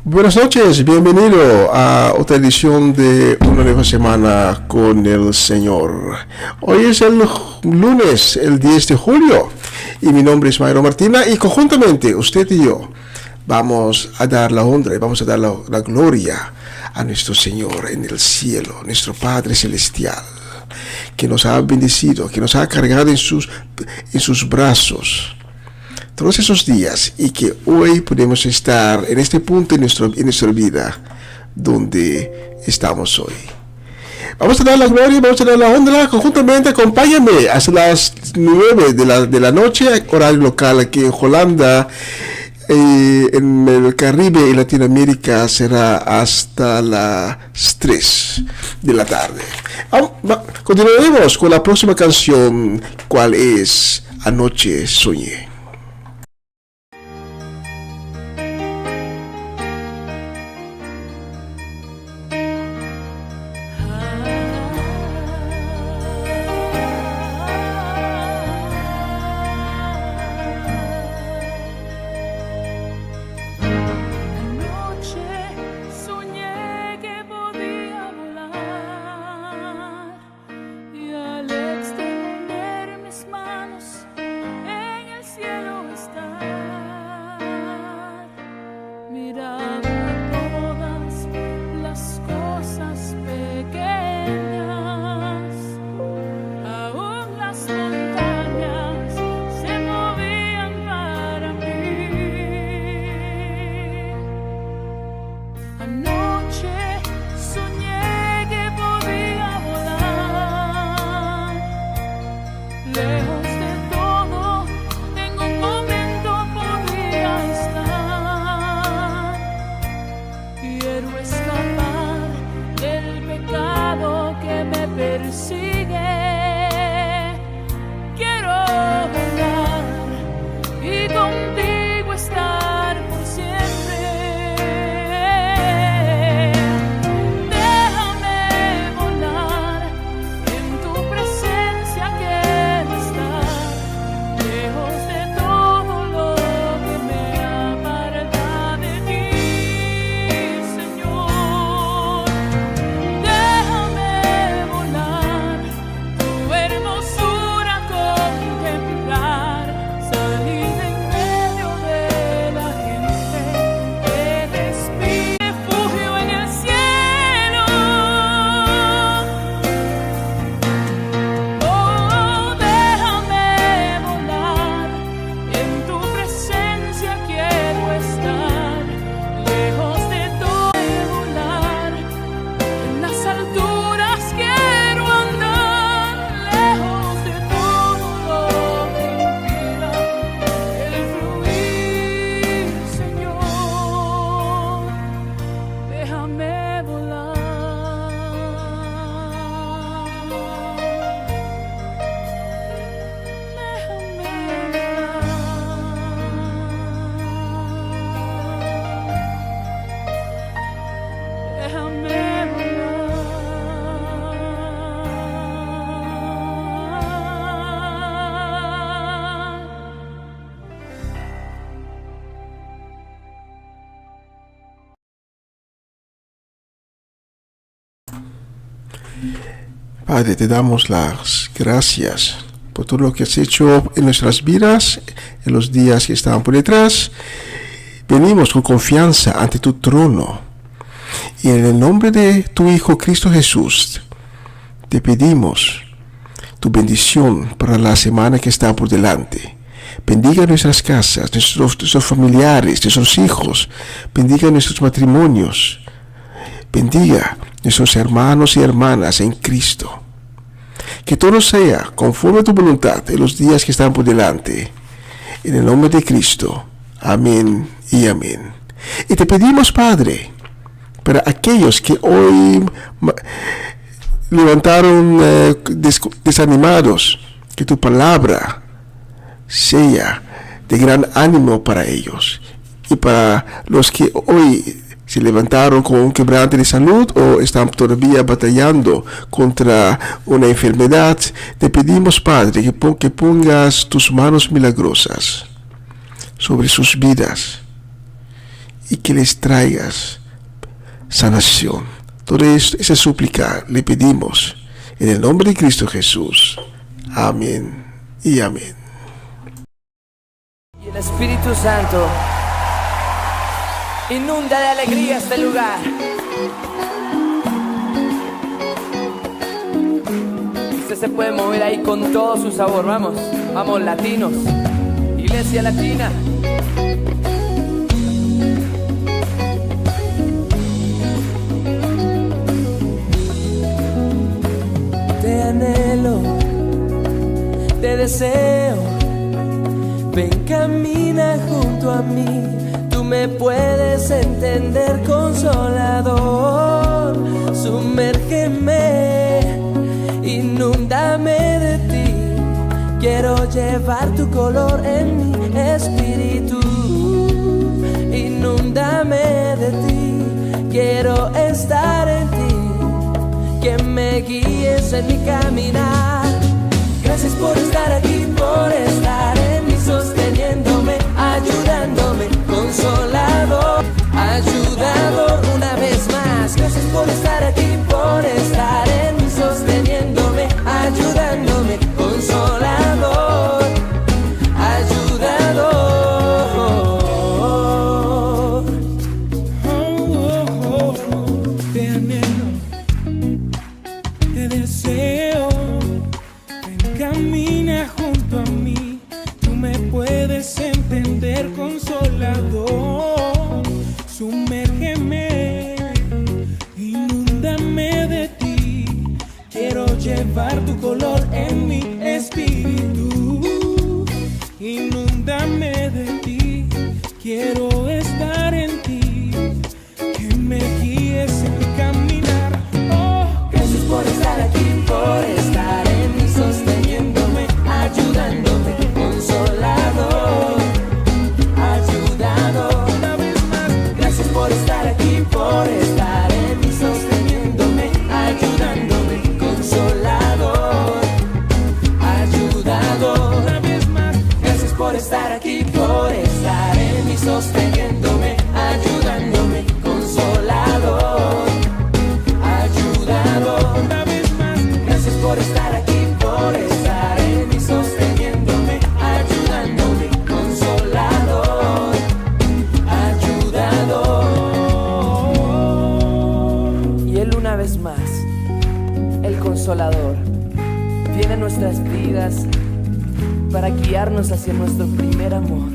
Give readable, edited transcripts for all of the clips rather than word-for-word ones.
Buenas noches, bienvenido a otra edición de una nueva semana con el Señor. Hoy es el lunes, el 10 de julio, y mi nombre es Mayro Martina, y conjuntamente usted y yo vamos a dar la honra y vamos a dar la gloria a nuestro Señor en el cielo, nuestro Padre Celestial, que nos ha bendecido, que nos ha cargado en sus brazos todos esos días, y que hoy podemos estar en este punto en nuestra vida donde estamos hoy. Vamos a dar la gloria, vamos a dar la honra conjuntamente. Acompáñame hasta las 9 de la noche, horario local aquí en Holanda. En el Caribe y Latinoamérica será hasta las 3 de la tarde. Continuaremos con la próxima canción, cuál es Anoche Soñé. Padre, te damos las gracias por todo lo que has hecho en nuestras vidas, en los días que estaban por detrás. Venimos con confianza ante tu trono, y en el nombre de tu Hijo Cristo Jesús te pedimos tu bendición para la semana que está por delante. Bendiga nuestras casas, nuestros familiares, nuestros hijos. Bendiga nuestros matrimonios. Bendiga nuestros hermanos y hermanas en Cristo. Que todo sea conforme a tu voluntad en los días que están por delante. En el nombre de Cristo. Amén y amén. Y te pedimos, Padre, para aquellos que hoy levantaron desanimados, que tu palabra sea de gran ánimo para ellos. Y para los que hoy se levantaron con un quebrante de salud o están todavía batallando contra una enfermedad, te pedimos, Padre, que pongas tus manos milagrosas sobre sus vidas y que les traigas sanación. Toda esa súplica le pedimos en el nombre de Cristo Jesús. Amén y amén. Y el Espíritu Santo inunda de alegría este lugar. Usted se puede mover ahí con todo su sabor. Vamos, vamos, latinos, iglesia latina. Te anhelo, te deseo. Ven, camina junto a mí. Tú me puedes entender, Consolador. Sumérgeme, inúndame de ti. Quiero llevar tu color en mi espíritu. Inúndame de ti. Quiero estar en ti. Que me guíes en mi caminar. Gracias por estar aquí, por estar en mí, sosteniéndome, ayudándome, Consolador, ayudador una vez más. Gracias por estar aquí, por estar en mí, sosteniéndome, ayudándome, Consolador, ayudador. Te anhelo, te deseo. Ven, camina junto a mí. Tú me puedes entender, Consolador. Sumérgeme, inúndame de ti. Quiero llevar tu color en mi espíritu. Inúndame de ti. Quiero estar en ti. Que me guíes en mi caminar. Oh, Gracias por estar aquí, por estar en mí, sosteniéndome, ayudándome, Consolador, ayudador. una vez más. Gracias por estar aquí, por estar en mí, sosteniéndome, ayudándome, Consolador, ayudador. Una vez más. Gracias por estar aquí, por estar en mí, sosteniéndome, ayudándome, Consolador, ayudador. Una vez más. Gracias por estar aquí, por estar en mí, sosteniéndome, ayudándome, Consolador, ayudador. Y Él una vez más, el Consolador, viene a nuestras vidas para guiarnos hacia nuestro primer amor,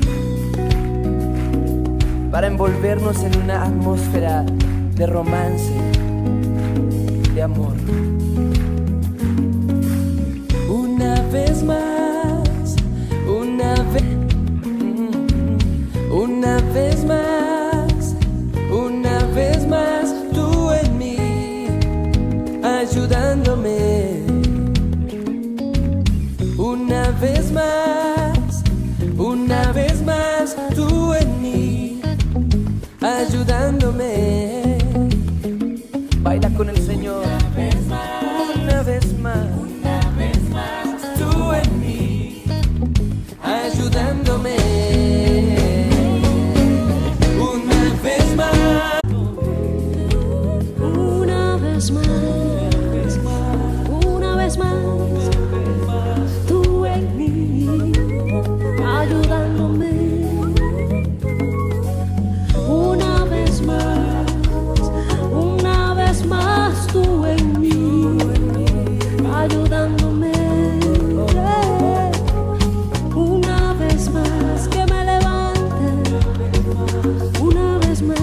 para envolvernos en una atmósfera de romance, de amor. Una vez más, una vez más, una vez más, tú en mí, ayudándome. Una vez más, tú en mí, ayudándome. Baila con el Señor. Una vez más, tú en mí, ayudándome. Una vez más. Una vez más, una vez más, tú en mí, ayudándome. Una vez más, tú en mí, ayudándome. Una vez más que me levante, una vez más.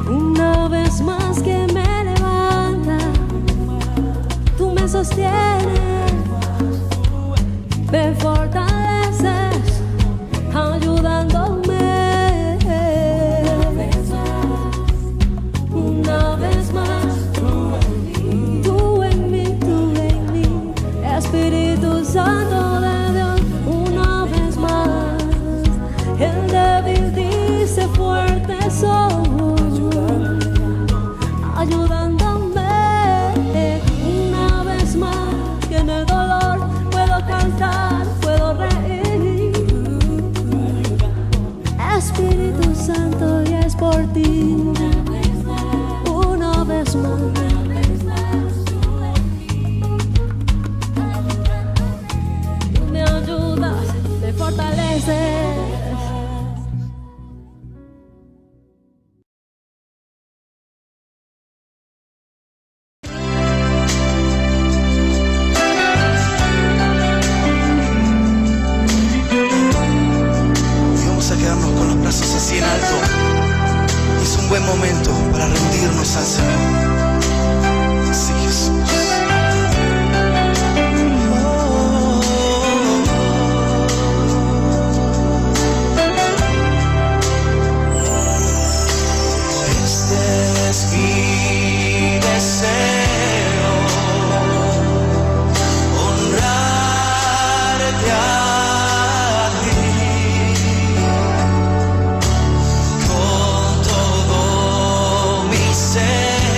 Una vez más que me levanta, tú me sostienes, me fortaleces, ayudándome. Una vez más, tú en mí, Espíritu Santo de Dios. Una vez más, el débil dice fuerte soy. Ayudándome una vez más, que en el dolor puedo cantar, puedo reír. Espíritu hacer. Sí, Jesús. Este es mi deseo, honrarte a ti con todo mi ser.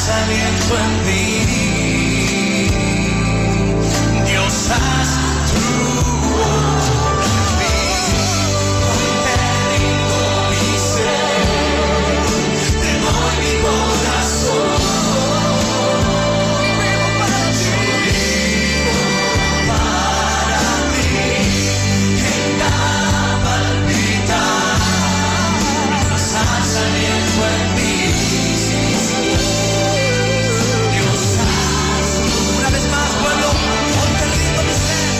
aliento en mí. Dios, haz tu obra en mí. Hoy te rindo mi ser, te doy mi corazón. Yo vivo para ti, en cada palpitar. Dios, haz aliento en mí. Una vez más, pueblo, hoy te rindo mi ser,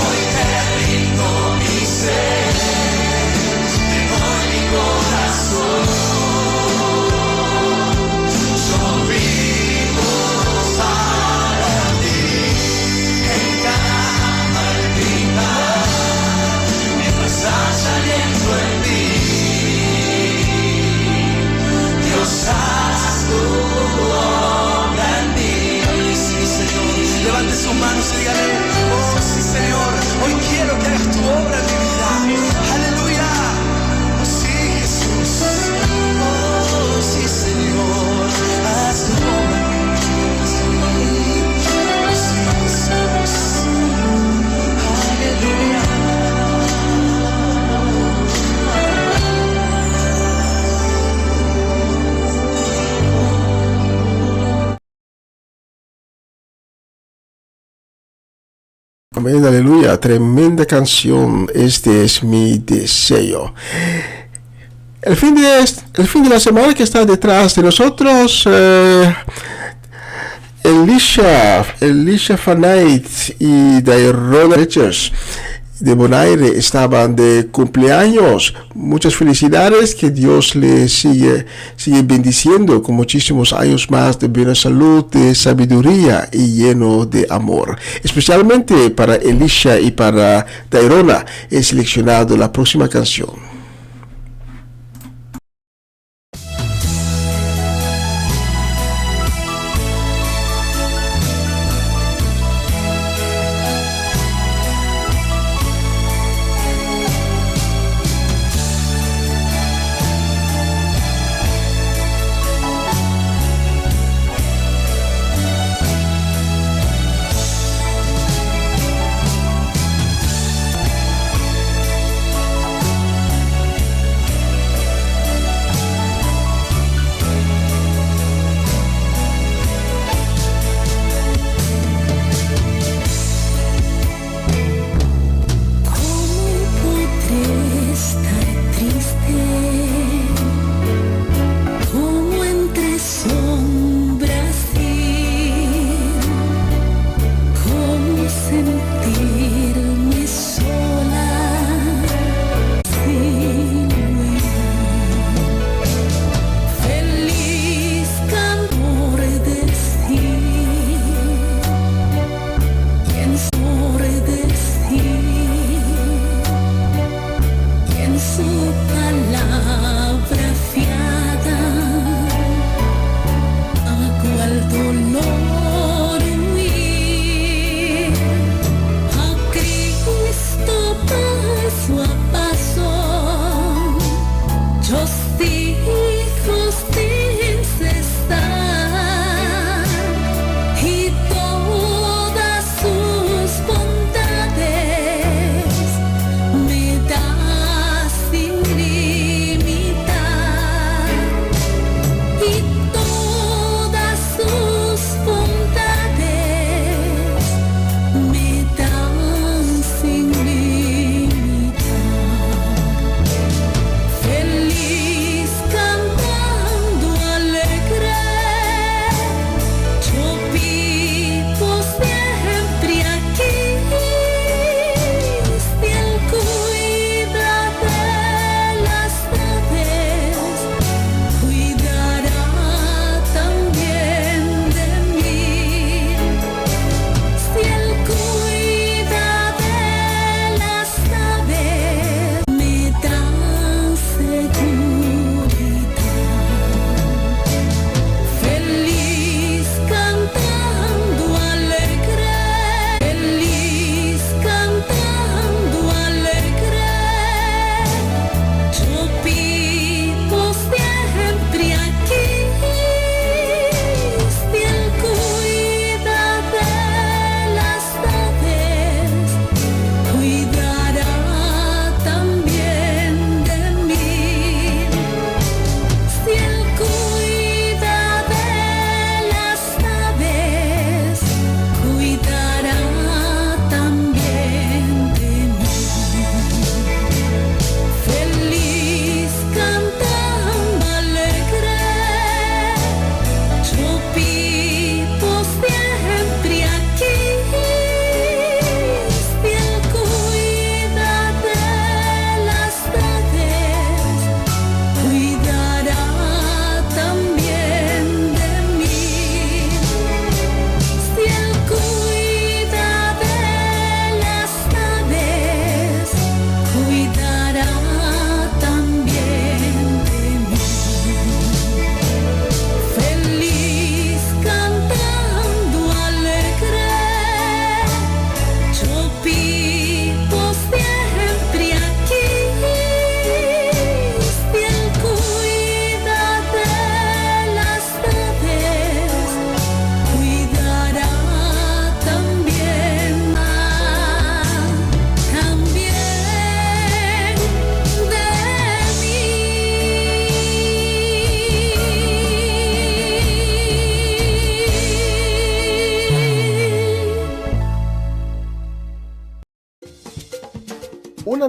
hoy te rindo mi ser, te doy mi corazón. Yo vivo para ti, en cada palpitar, mientras haya aliento en mí. Dios, haz tu obra en mí. Sí, Señor. Levante sus manos y dígale: oh, sí, Señor, hoy quiero que hagas tu obra en mi vida. Aleluya. Oh, sí, Jesús. Oh, sí, Señor, haz tu obra en mí. Oh, sí, Jesús. Aleluya. Amén, aleluya, tremenda canción. Este es mi deseo. El fin de la semana que está detrás de nosotros, Elisha Fanait y Dairona Richards de Bonaire estaban de cumpleaños. Muchas felicidades, que Dios les sigue bendiciendo con muchísimos años más de buena salud, de sabiduría y lleno de amor. Especialmente para Elisha y para Dairona he seleccionado la próxima canción.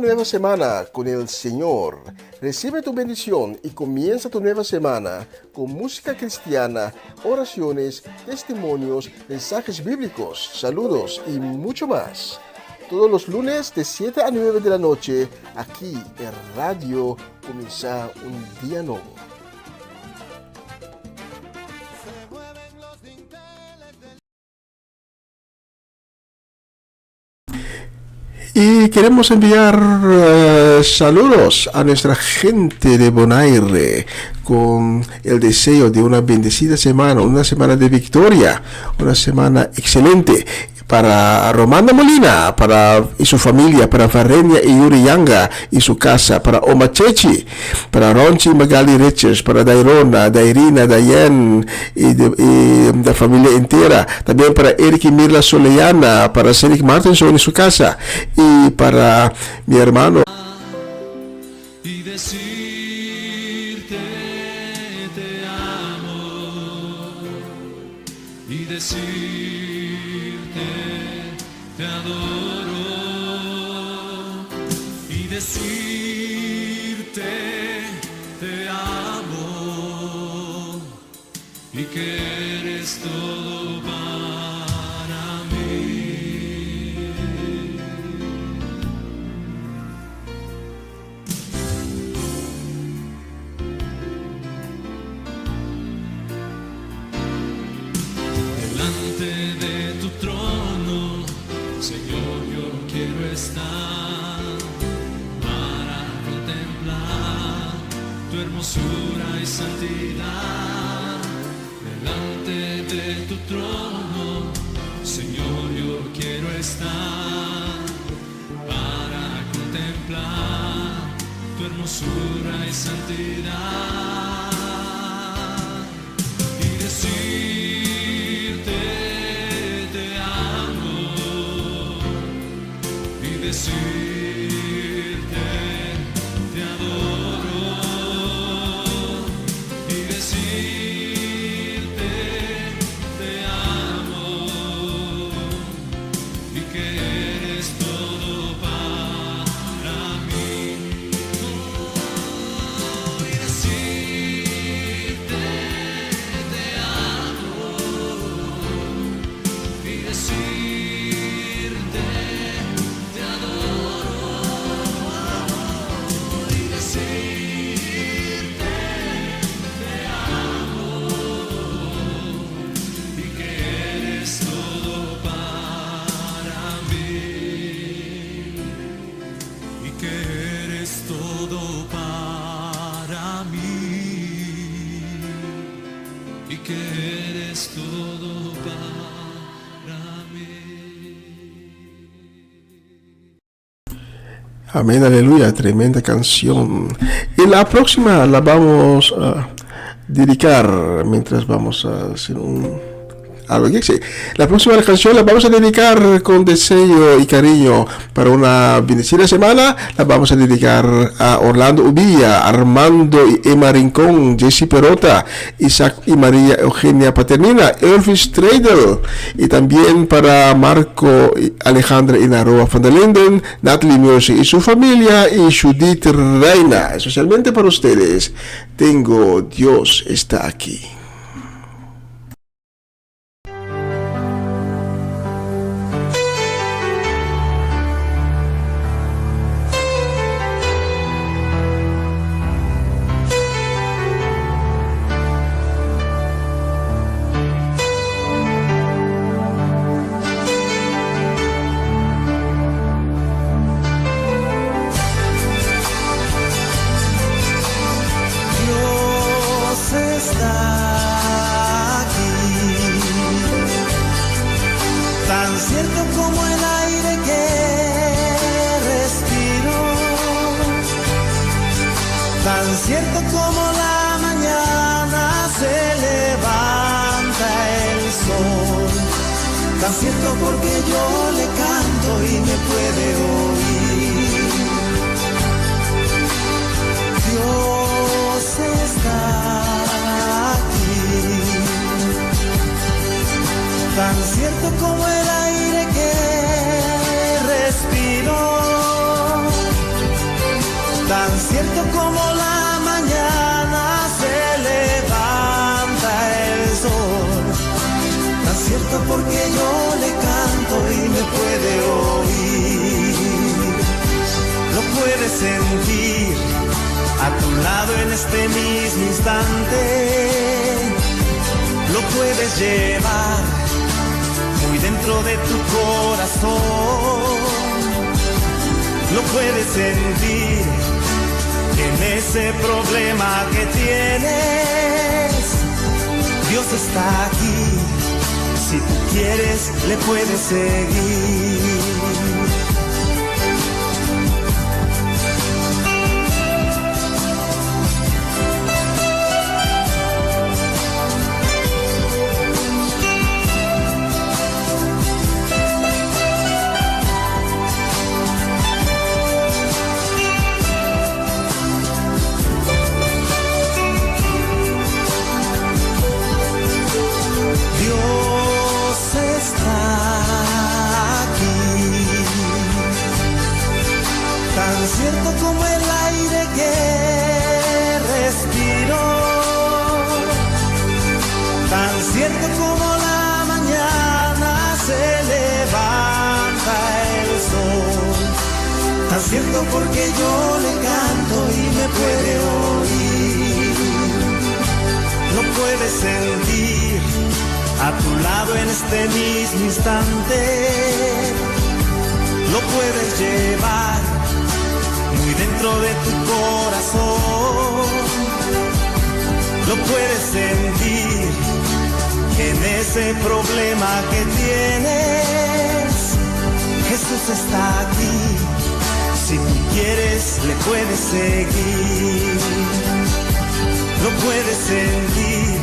nueva semana con el Señor. Recibe tu bendición y comienza tu nueva semana con música cristiana, oraciones, testimonios, mensajes bíblicos, saludos y mucho más. Todos los lunes de 7 a 9 de la noche, aquí en Radio Comienza un Día Nuevo. Y queremos enviar saludos a nuestra gente de Bonaire con el deseo de una bendecida semana, una semana de victoria, una semana excelente para Romana Molina y su familia, para Farenia y Yuri Yanga y su casa, para Oma Chechi, para Ronchi Magali Richards, para Dairona, Dairina, Dayan y la familia entera, también para Eric y Mirla Soleyana, para Cedric Martinson y su casa, y para mi hermano. Y decirte te amo, y decirte te adoro, y decirte te amo, y que eres todo para mí. Delante de tu trono, Señor, yo quiero estar para contemplar tu hermosura y santidad. Delante de tu trono, Señor, yo quiero estar para contemplar tu hermosura y santidad. Y decirte te amo, y decirte te adoro, y decirte te amo, y que eres todo para mí. Y decirte te amo, y decirte te adoro, y decirte te amo, y que eres todo para mí, y que eres todo para mí, y que eres todo para mí. Amén, aleluya, tremenda canción. Y la próxima la vamos a dedicar mientras vamos a hacer la próxima canción la vamos a dedicar con deseo y cariño para una bendecida semana. La vamos a dedicar a Orlando Ubilla, Armando y Emma Rincón, Jesse Perota, Isaac y María Eugenia Paternina, Elvis Tradel, y también para Marco y Alejandra Inaroa van der Linden, Natalie Mercy y su familia, y Judith Reina. Especialmente para ustedes, tengo Dios está aquí. Cierto porque yo le canto y me puede oír. Dios está aquí, tan cierto como el aire que respiro. porque yo le canto y me puede oír. Lo puedes sentir a tu lado en este mismo instante. Lo puedes llevar muy dentro de tu corazón. Lo puedes sentir en ese problema que tienes. Dios está aquí, si tú quieres le puedes seguir. Cierto como el aire que respiro, tan cierto como la mañana se levanta el sol, tan cierto porque yo le canto y me puede oír. Lo puedes sentir a tu lado en este mismo instante. Lo puedes llevar muy dentro de tu corazón. Lo puedes sentir en ese problema que tienes. Jesús está aquí, si tú quieres le puedes seguir. Lo puedes sentir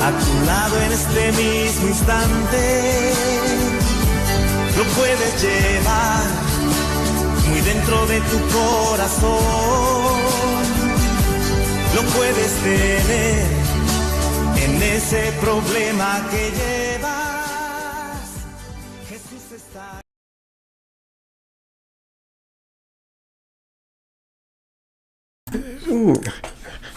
a tu lado en este mismo instante. Lo puedes llevar muy dentro de tu corazón. Lo puedes tener en ese problema que llevas. Jesús está.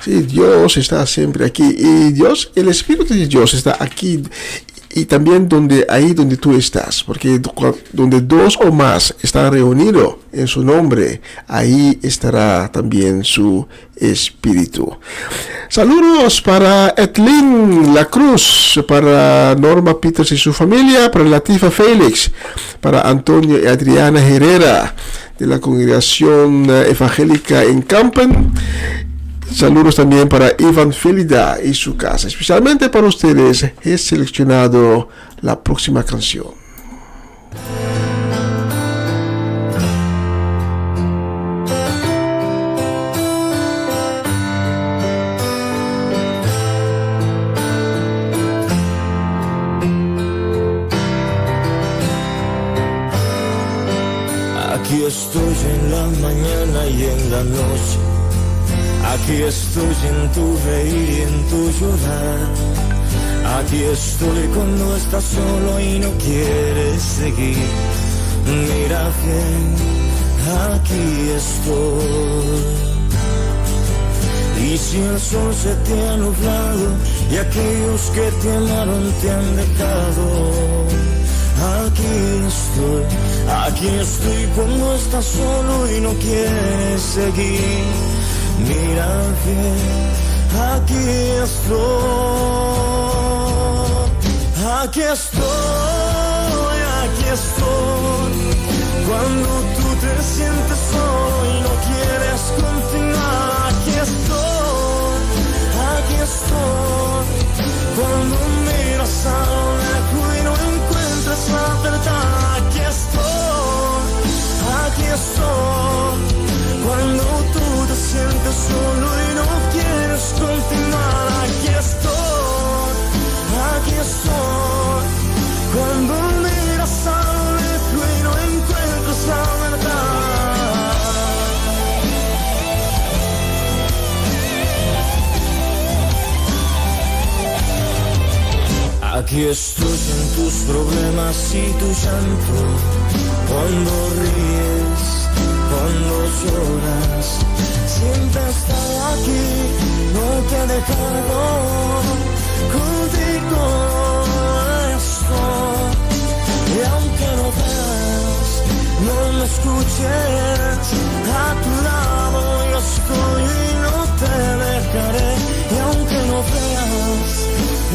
Sí, Dios está siempre aquí. Y Dios, el Espíritu de Dios está aquí. Y también ahí donde tú estás, porque donde dos o más están reunidos en su nombre, ahí estará también su espíritu. Saludos para Etlin La Cruz, para Norma Peters y su familia, para Latifa Félix, para Antonio y Adriana Herrera de la congregación evangélica en Campen. Saludos también para Ivan Felida y su casa. Especialmente para ustedes he seleccionado la próxima canción. Aquí estoy en la mañana y en la noche. Aquí estoy en tu reír y en tu llorar. Aquí estoy cuando estás solo y no quieres seguir. Mira bien, aquí estoy. Y si el sol se te ha nublado y aquellos que te amaron te han dejado, aquí estoy cuando estás solo y no quieres seguir. Mira bien, aquí estoy, aquí estoy, aquí estoy. Cuando tú te sientes solo y no quieres continuar, aquí estoy. Cuando miras a lo lejos y no encuentras la verdad, aquí estoy. Cuando tú te sientes solo y no quieres continuar, aquí estoy. Cuando miras a lo lejos y no encuentras la verdad. Aquí estoy en tus problemas y tu llanto. Cuando ríes, cuando lloras, siempre estaré aquí, no te he dejado, contigo estoy. escuches. A tu lado yo estoy y no te dejaré. Y aunque no veas,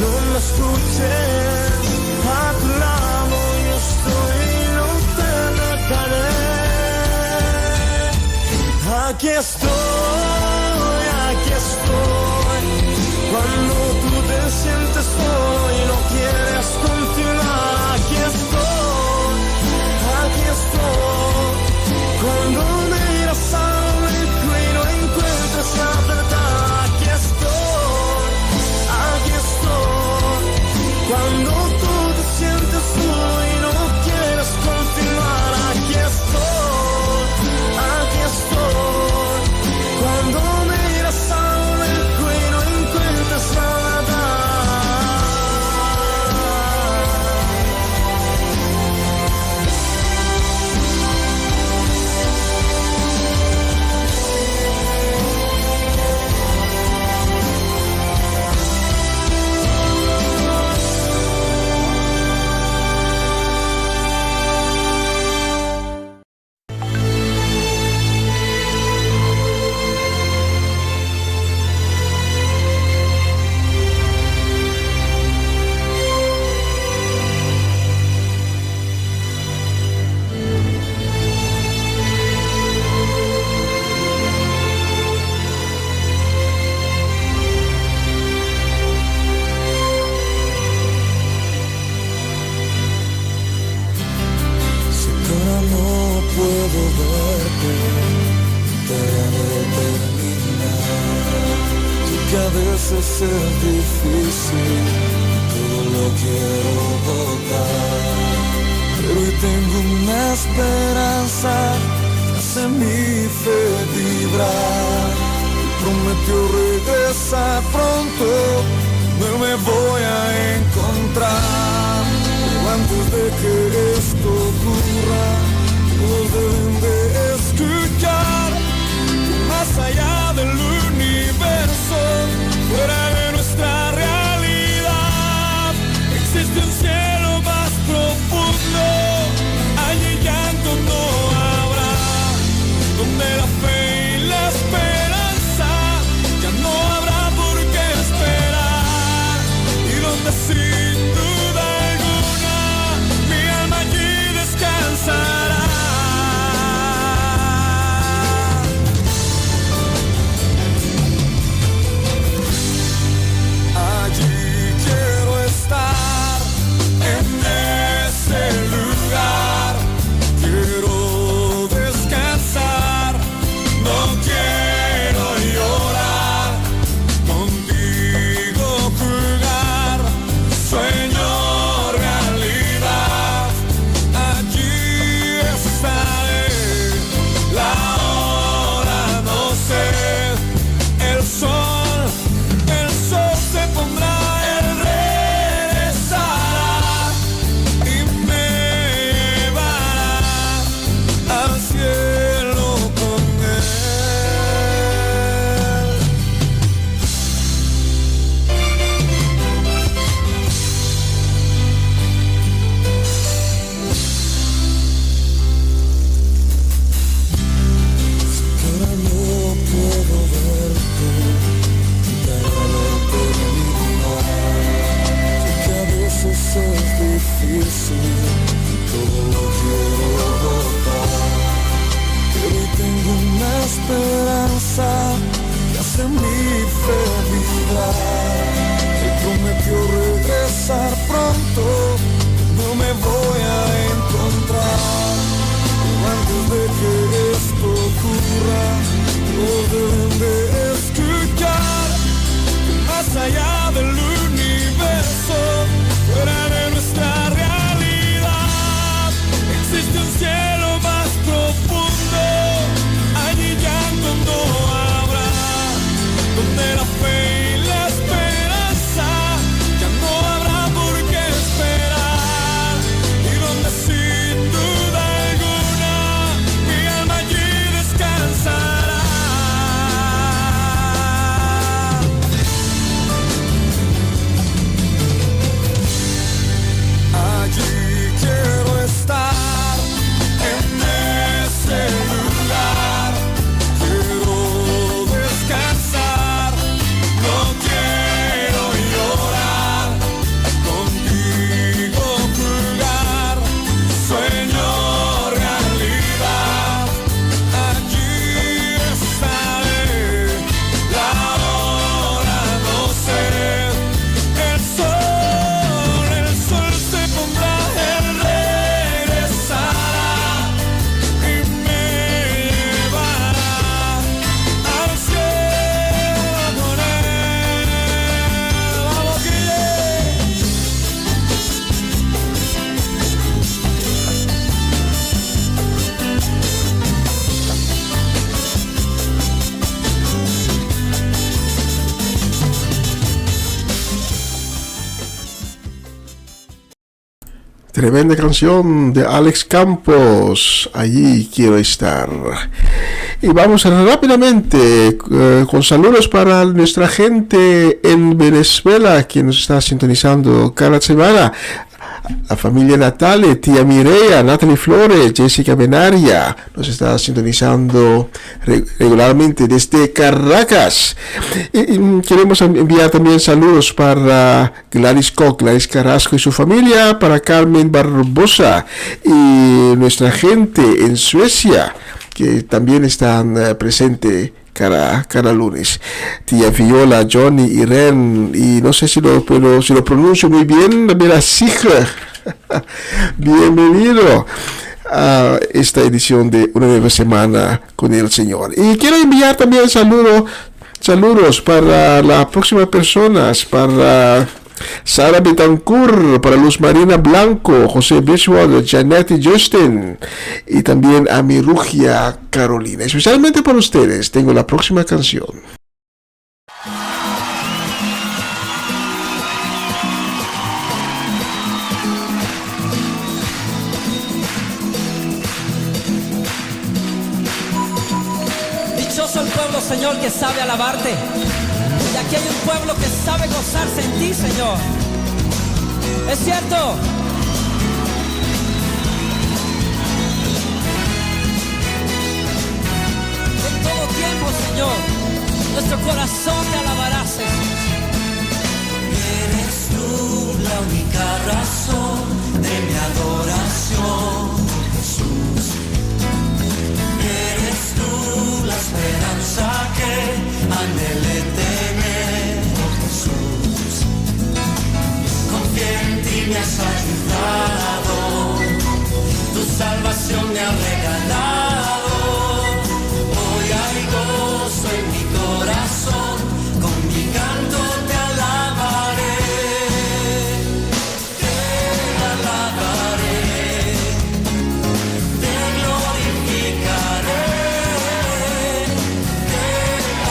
no me escuches. A tu lado yo estoy y no te dejaré. Aquí estoy, aquí estoy. Cuando tú te sientes solo y no quieres continuar, aquí estoy, aquí estoy. Cuando miras al blanco y no encuentras la verdad, aquí estoy, aquí estoy. Cuando tú te sientes solo y no quieres continuar, aquí estoy, aquí estoy. Cuando miras al blanco y no encuentras la verdad. Es difícil, todo lo quiero botar, pero hoy tengo una esperanza que hace mi fe vibrar. Prometió regresar pronto, no me voy a encontrar, pero antes de que esto ocurra, todos deben de escuchar que más allá del universo, fuera de nuestra realidad, existe un cielo más profundo. Allí llanto no habrá, donde la fe y la esperanza ya no habrá por qué esperar, y donde sin duda alguna mi alma allí descansará. donde la fe y la esperanza ya no habrá por qué esperar. tremenda canción de Alex Campos, Allí quiero estar. Y vamos rápidamente con saludos para nuestra gente en Venezuela que nos está sintonizando cada semana. La familia Natale, tía Mireia, Natalie Flores, Jessica Benaria, nos está sintonizando regularmente desde Caracas. Y queremos enviar también saludos para Gladys Koch, Gladys Carrasco y su familia, para Carmen Barbosa y nuestra gente en Suecia, que también están presentes cada lunes. Tía Viola, Johnny, Irene, y no sé si lo pronuncio muy bien, mira, Sicher. Bienvenido a esta edición de Una Nueva Semana con el Señor. Y quiero enviar también saludos para las próximas personas, para Sara Betancourt, para Luz Marina Blanco, José Biswald, Janet y Justin, y también a mi Rugia Carolina. Especialmente para ustedes tengo la próxima canción. Dichoso el pueblo, Señor, que sabe alabarte. Y aquí hay un pueblo que sabe gozarse en ti, Señor. Es cierto. En todo tiempo, Señor, nuestro corazón te alabará, Jesús. Eres tú la única razón de mi adoración, Jesús. Eres tú la esperanza que anhelé tener, Jesús. Confié en ti, me has ayudado, tu salvación me ha regalado. Hoy hay gozo en mi corazón, con mi canto te alabaré, te alabaré, te glorificaré, te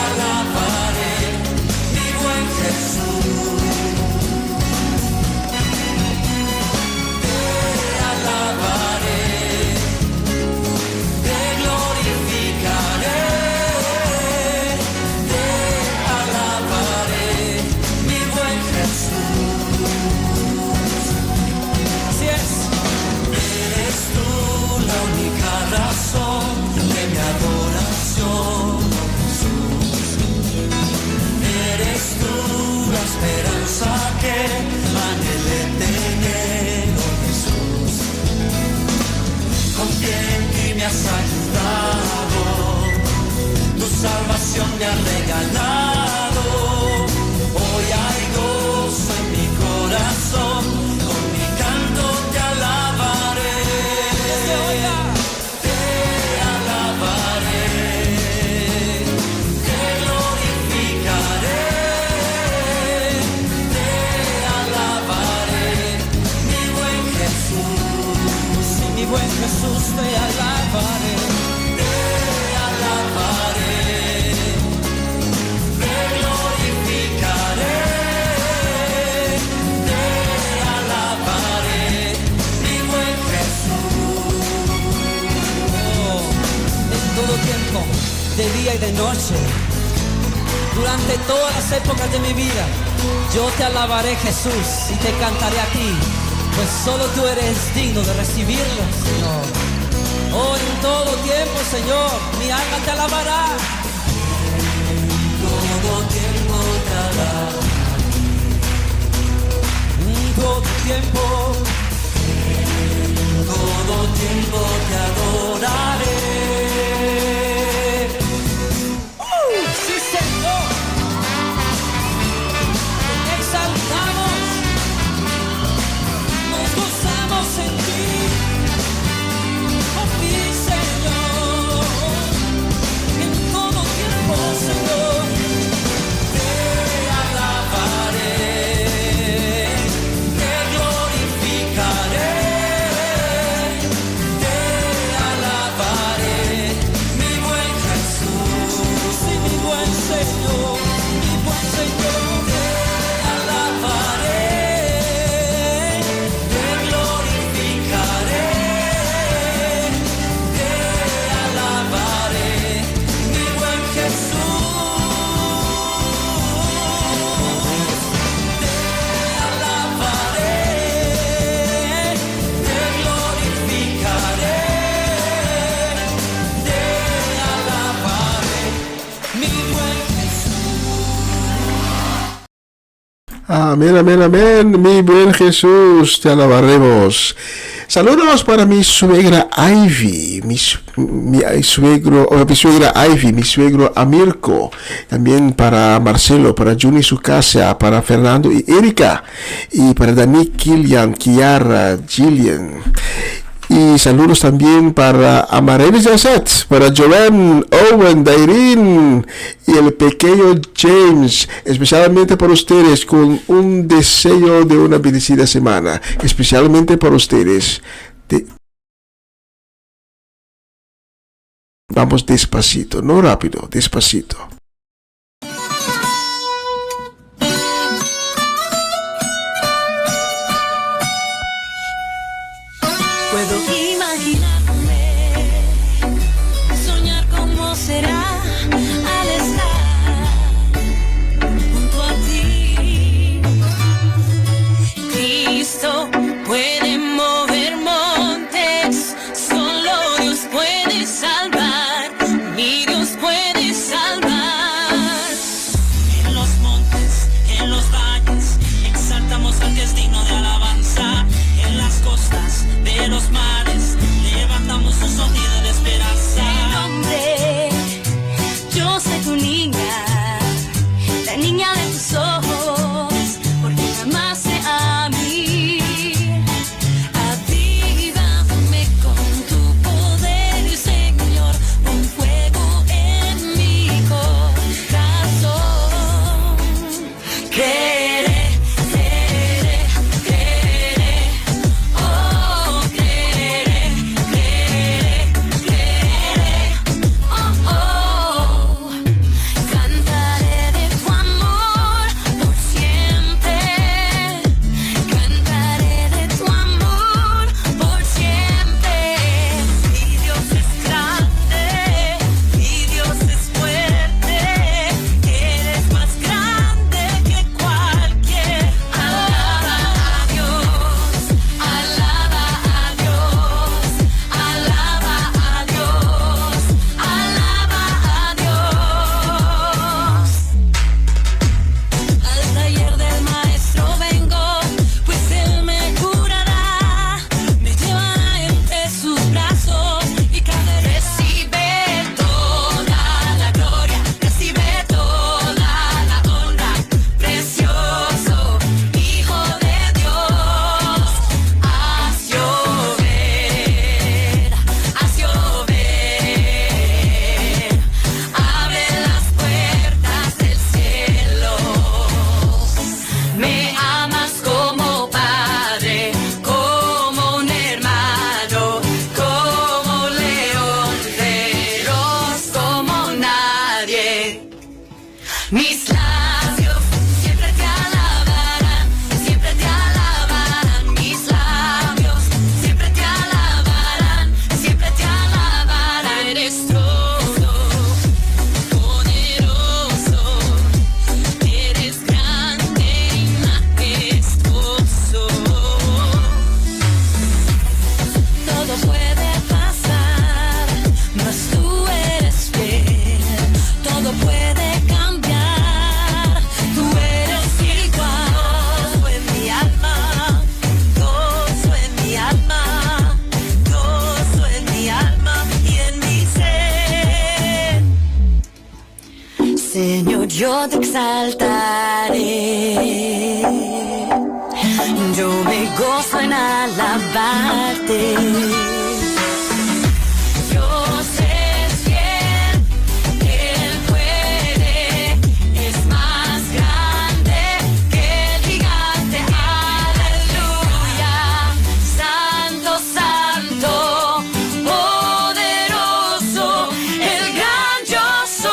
alabaré, mi buen Jesús, te alabaré, te glorificaré, te alabaré, mi buen Jesús. Así es. Eres tú la única razón de mi adoración, Jesús. Eres tú la esperanza que anhelé tener, oh Jesús. Confié en ti, me has ayudado, tu salvación me ha regalado. Hoy hay gozo en mi corazón, con mi canto te alabaré, te alabaré, te glorificaré, te alabaré, mi buen Jesús, Sí, mi buen Jesús, te alabaré. te alabaré, te glorificaré, te alabaré, mi buen Jesús. Oh, en todo tiempo, de día y de noche, durante todas las épocas de mi vida, yo te alabaré, Jesús, y te cantaré a ti, pues solo tú eres digno de recibirlo, Señor. Oh, en todo tiempo, Señor, mi alma te alabará. Todo tiempo te alabaré, En todo tiempo, todo tiempo te adoraré. sí, Señor. Te exaltamos, nos gozamos en ti. Oh, mi Señor, en todo tiempo, Señor, Te alabaré, te glorificaré. Amén, amén, amén. Mi buen Jesús, te alabaremos. Saludos para mi suegra Ivy, mi suegra Ivy, mi suegro Amirko, también para Marcelo, para Juni su casa, para Fernando y Erika, y para Dani, Kilian, Kiara, Gillian. Y saludos también para Amarelis Yasset, para Joanne, Owen, Dairin y el pequeño James, especialmente para ustedes, con un deseo de una bendecida semana, especialmente para ustedes. Vamos despacito, no rápido, despacito. Puedo imaginarme, soñar cómo será al estar junto a ti. Cristo puede mover montes, solo Dios puede salvar, mi Dios puede salvar. En los montes, en los valles, exaltamos al que es digno de alabanza, en las costas de los mares, levantamos un sonido de esperanza. Mi nombre, yo soy tu niña, la niña de tus ojos, porque me amaste a mí. Avívame con tu poder, Señor, pon fuego en mi corazón. Creeré, creeré, creeré. Oh, creeré, creeré, creeré. Oh, oh. Cantaré de tu amor por siempre. Cantaré de tu amor por siempre. Mi Dios es grande, mi Dios es fuerte. Eres más grande que cualquier. Alaba a Dios, alaba a Dios, alaba a Dios, alaba a Dios. Al taller del maestro vengo, pues él me curará, me llevará entre sus brazos y caeré. Recibe toda la gloria, recibe toda la honra, precioso Hijo de Dios. Haz llover, abre las puertas del cielo. Me amas como padre, como un hermano, como león feroz, como nadie. Mis labios siempre te alabarán, siempre te alabarán. Mis labios siempre te alabarán, siempre te alabarán. Eres todo, poderoso, eres grande y majestuoso. Todo puede pasar, mas tú eres fiel. Todo puede cambiar, tú eres igual. Gozo en mi alma, gozo en mi alma, gozo en mi alma y en mi ser. Señor, yo te exaltaré, yo me gozo en alabarte. Dios es fiel, Él puede, es más grande que el gigante. Aleluya, santo, santo, poderoso, el gran yo soy.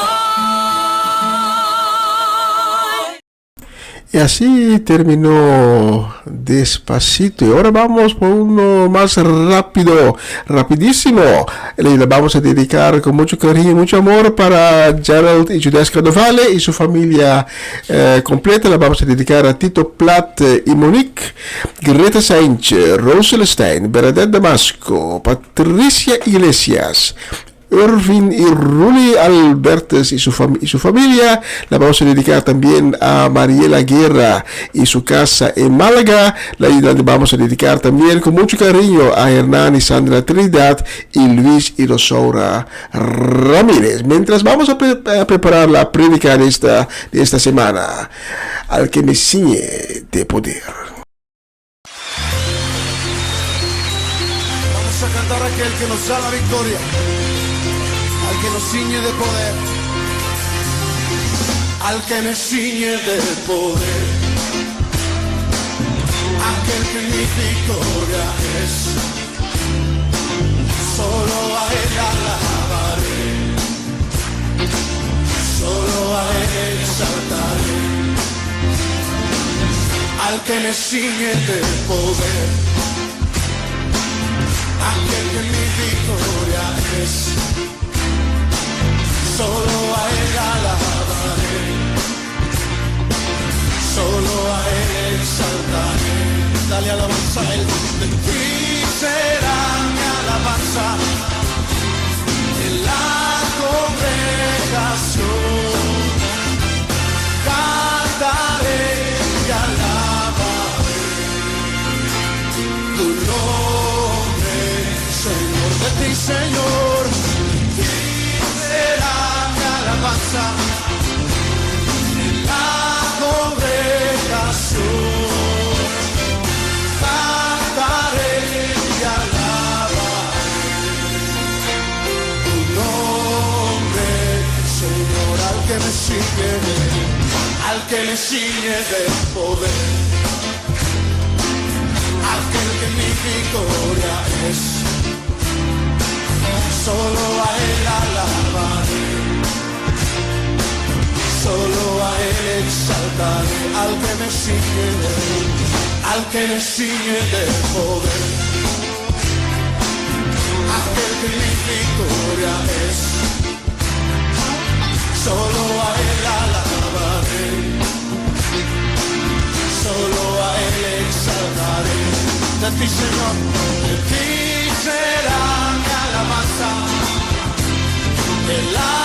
Y así terminó Despacito. Y ahora vamos por uno más rápido, rapidísimo. Le vamos a dedicar con mucho cariño y mucho amor para Gerald y Judas Cardovale y su familia completa. La vamos a dedicar a Tito Platt y Monique, Greta Sainz, Rosel Stein, Bernadette Damasco, Patricia Iglesias, Irvin y Ruli Albertes y su familia. La vamos a dedicar también a Mariela Guerra y su casa en Málaga. La vamos a dedicar también con mucho cariño a Hernán y Sandra Trinidad y Luis y Rosaura Ramírez. Mientras vamos a preparar la prédica de esta semana, al que me ciñe de poder. Vamos a cantar a aquel que nos da la victoria, al que nos ciñe de poder, al que me ciñe de poder, aquel que mi victoria es. Solo a él alabaré, solo a él exaltaré, al que me ciñe de poder, aquel que mi victoria es. Solo a él alabaré, solo a él exaltaré. Dale alabanza a él. De ti será mi alabanza en la congregación. Cantaré y alabaré tu nombre, Señor. De ti, Señor, será mi alabanza en la congregación. Cantaré y alabaré tu nombre, Señor. Al que me ciñe de poder, aquel que mi victoria es. Solo a él alabaré, solo a él exaltaré, al que me ciñe de poder, aquel que mi victoria es. Solo a él alabaré, solo a él exaltaré. De ti, Señor, de ti será mi alabanza en la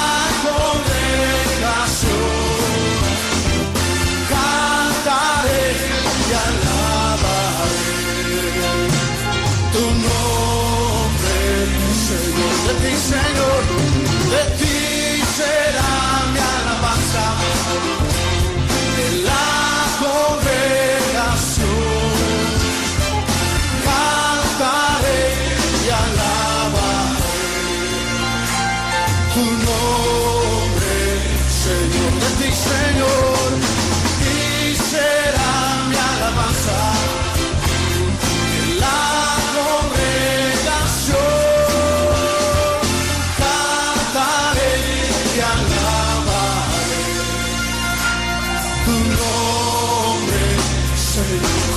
congregación. Cantaré y alabaré tu nombre, Señor. De ti, Señor, de ti será mi alabanza en la congregación. Cantaré y alabaré tu nombre, Señor. De ti, Señor, y será mi alabanza en la congregación. Cantaré y alabaré tu nombre, Señor.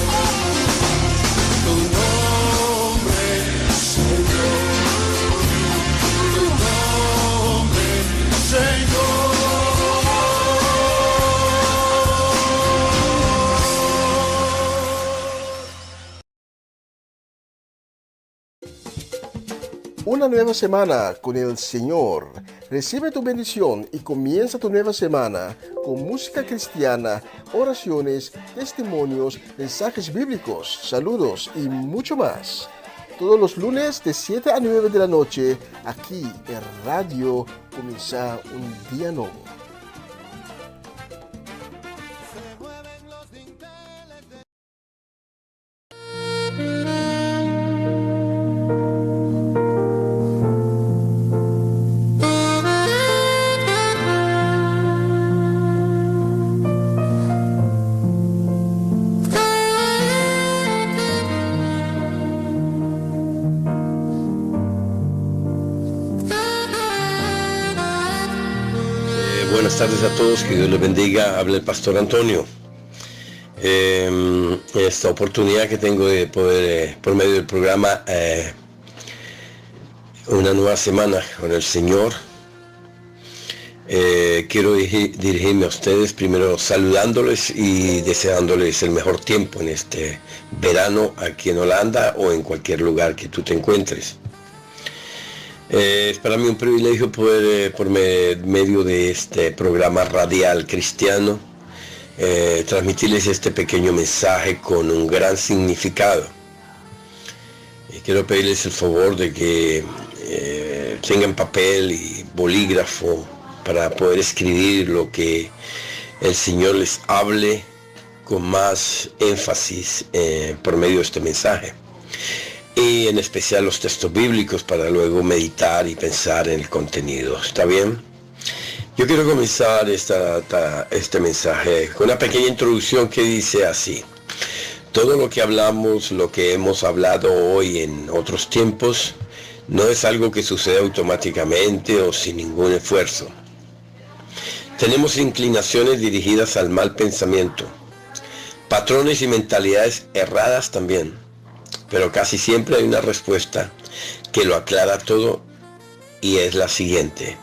Tu nombre, Señor. Tu nombre, Señor. Una nueva semana con el Señor. Recibe tu bendición y comienza tu nueva semana con música cristiana, oraciones, testimonios, mensajes bíblicos, saludos y mucho más. Todos los lunes de 7 a 9 de la noche, aquí en Radio Comienza un Día Nuevo. Buenas tardes a todos, que Dios les bendiga. Habla el pastor Antonio. Esta oportunidad que tengo de poder, por medio del programa, una nueva semana con el Señor. Quiero dirigirme a ustedes primero saludándoles y deseándoles el mejor tiempo en este verano aquí en Holanda o en cualquier lugar que tú te encuentres. Es para mí un privilegio poder, por medio de este programa radial cristiano, transmitirles este pequeño mensaje con un gran significado. Y quiero pedirles el favor de que tengan papel y bolígrafo para poder escribir lo que el Señor les hable con más énfasis por medio de este mensaje. Y en especial los textos bíblicos para luego meditar y pensar en el contenido. ¿Está bien? Yo quiero comenzar este mensaje con una pequeña introducción que dice así: todo lo que hablamos, lo que hemos hablado hoy en otros tiempos, no es algo que sucede automáticamente o sin ningún esfuerzo. Tenemos inclinaciones dirigidas al mal pensamiento, patrones y mentalidades erradas también. Pero casi siempre hay una respuesta que lo aclara todo, y es la siguiente: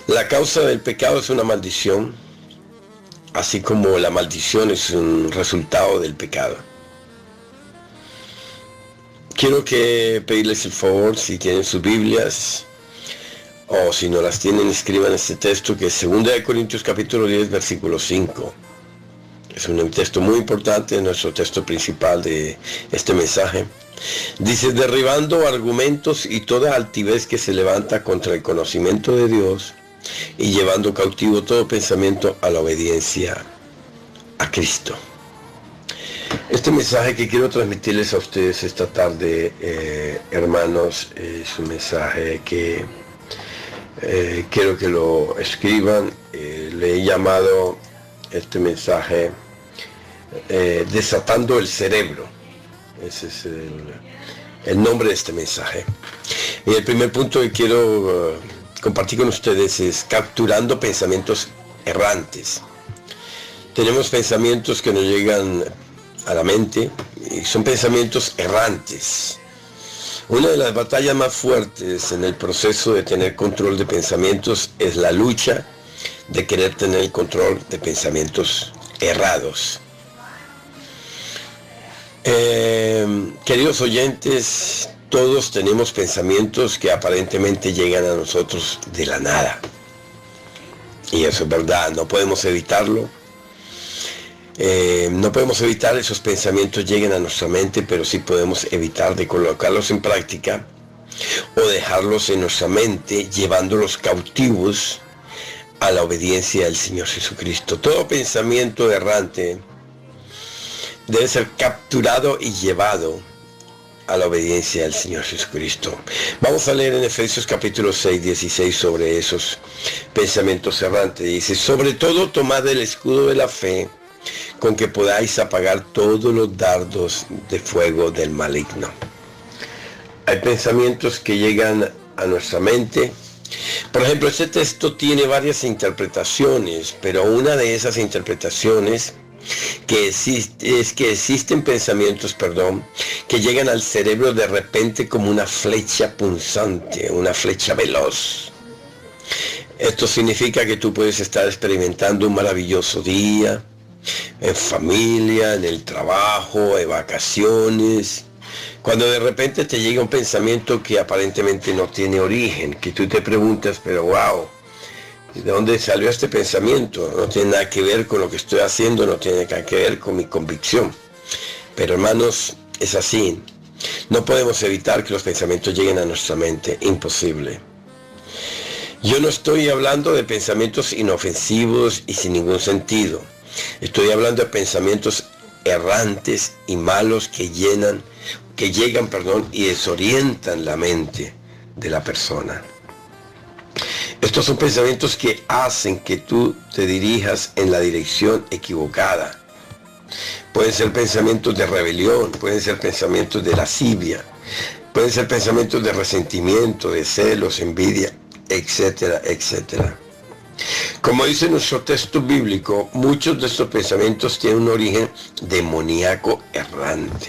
la causa del pecado es una maldición, así como la maldición es un resultado del pecado. Quiero pedirles el favor, si tienen sus Biblias, o si no las tienen, escriban este texto, que es 2 Corintios capítulo 10, versículo 5. Es un texto muy importante, nuestro texto principal de este mensaje. Dice: derribando argumentos y toda altivez que se levanta contra el conocimiento de Dios, y llevando cautivo todo pensamiento a la obediencia a Cristo. Este mensaje que quiero transmitirles a ustedes esta tarde, hermanos, es un mensaje que quiero que lo escriban. Le he llamado este mensaje desatando el cerebro. Ese es el nombre de este mensaje. Y el primer punto que quiero compartir con ustedes es capturando pensamientos errantes. Tenemos pensamientos que nos llegan a la mente y son pensamientos errantes. Una de las batallas más fuertes en el proceso de tener control de pensamientos es la lucha de querer tener el control de pensamientos errados. Queridos oyentes, todos tenemos pensamientos que aparentemente llegan a nosotros de la nada. Y eso es verdad, no podemos evitarlo. No podemos evitar esos pensamientos lleguen a nuestra mente, pero sí podemos evitar de colocarlos en práctica o dejarlos en nuestra mente, llevándolos cautivos a la obediencia del Señor Jesucristo. Todo pensamiento errante debe ser capturado y llevado a la obediencia del Señor Jesucristo. Vamos a leer en Efesios capítulo 6, 16 sobre esos pensamientos errantes. Dice: sobre todo tomad el escudo de la fe, con que podáis apagar todos los dardos de fuego del maligno. Hay pensamientos que llegan a nuestra mente. Por ejemplo, este texto tiene varias interpretaciones, pero una de esas interpretaciones es que existen pensamientos, que llegan al cerebro de repente como una flecha punzante, una flecha veloz. Esto significa que tú puedes estar experimentando un maravilloso día, en familia, en el trabajo, en vacaciones, cuando de repente te llega un pensamiento que aparentemente no tiene origen, que tú te preguntas, pero wow, ¿de dónde salió este pensamiento? No tiene nada que ver con lo que estoy haciendo, no tiene nada que ver con mi convicción. Pero hermanos, es así. No podemos evitar que los pensamientos lleguen a nuestra mente, imposible. Yo no estoy hablando de pensamientos inofensivos y sin ningún sentido. Estoy hablando de pensamientos errantes y malos que llegan y desorientan la mente de la persona. Estos son pensamientos que hacen que tú te dirijas en la dirección equivocada. Pueden ser pensamientos de rebelión, pueden ser pensamientos de lascivia, pueden ser pensamientos de resentimiento, de celos, envidia, etcétera, etcétera. Como dice nuestro texto bíblico, muchos de estos pensamientos tienen un origen demoníaco errante.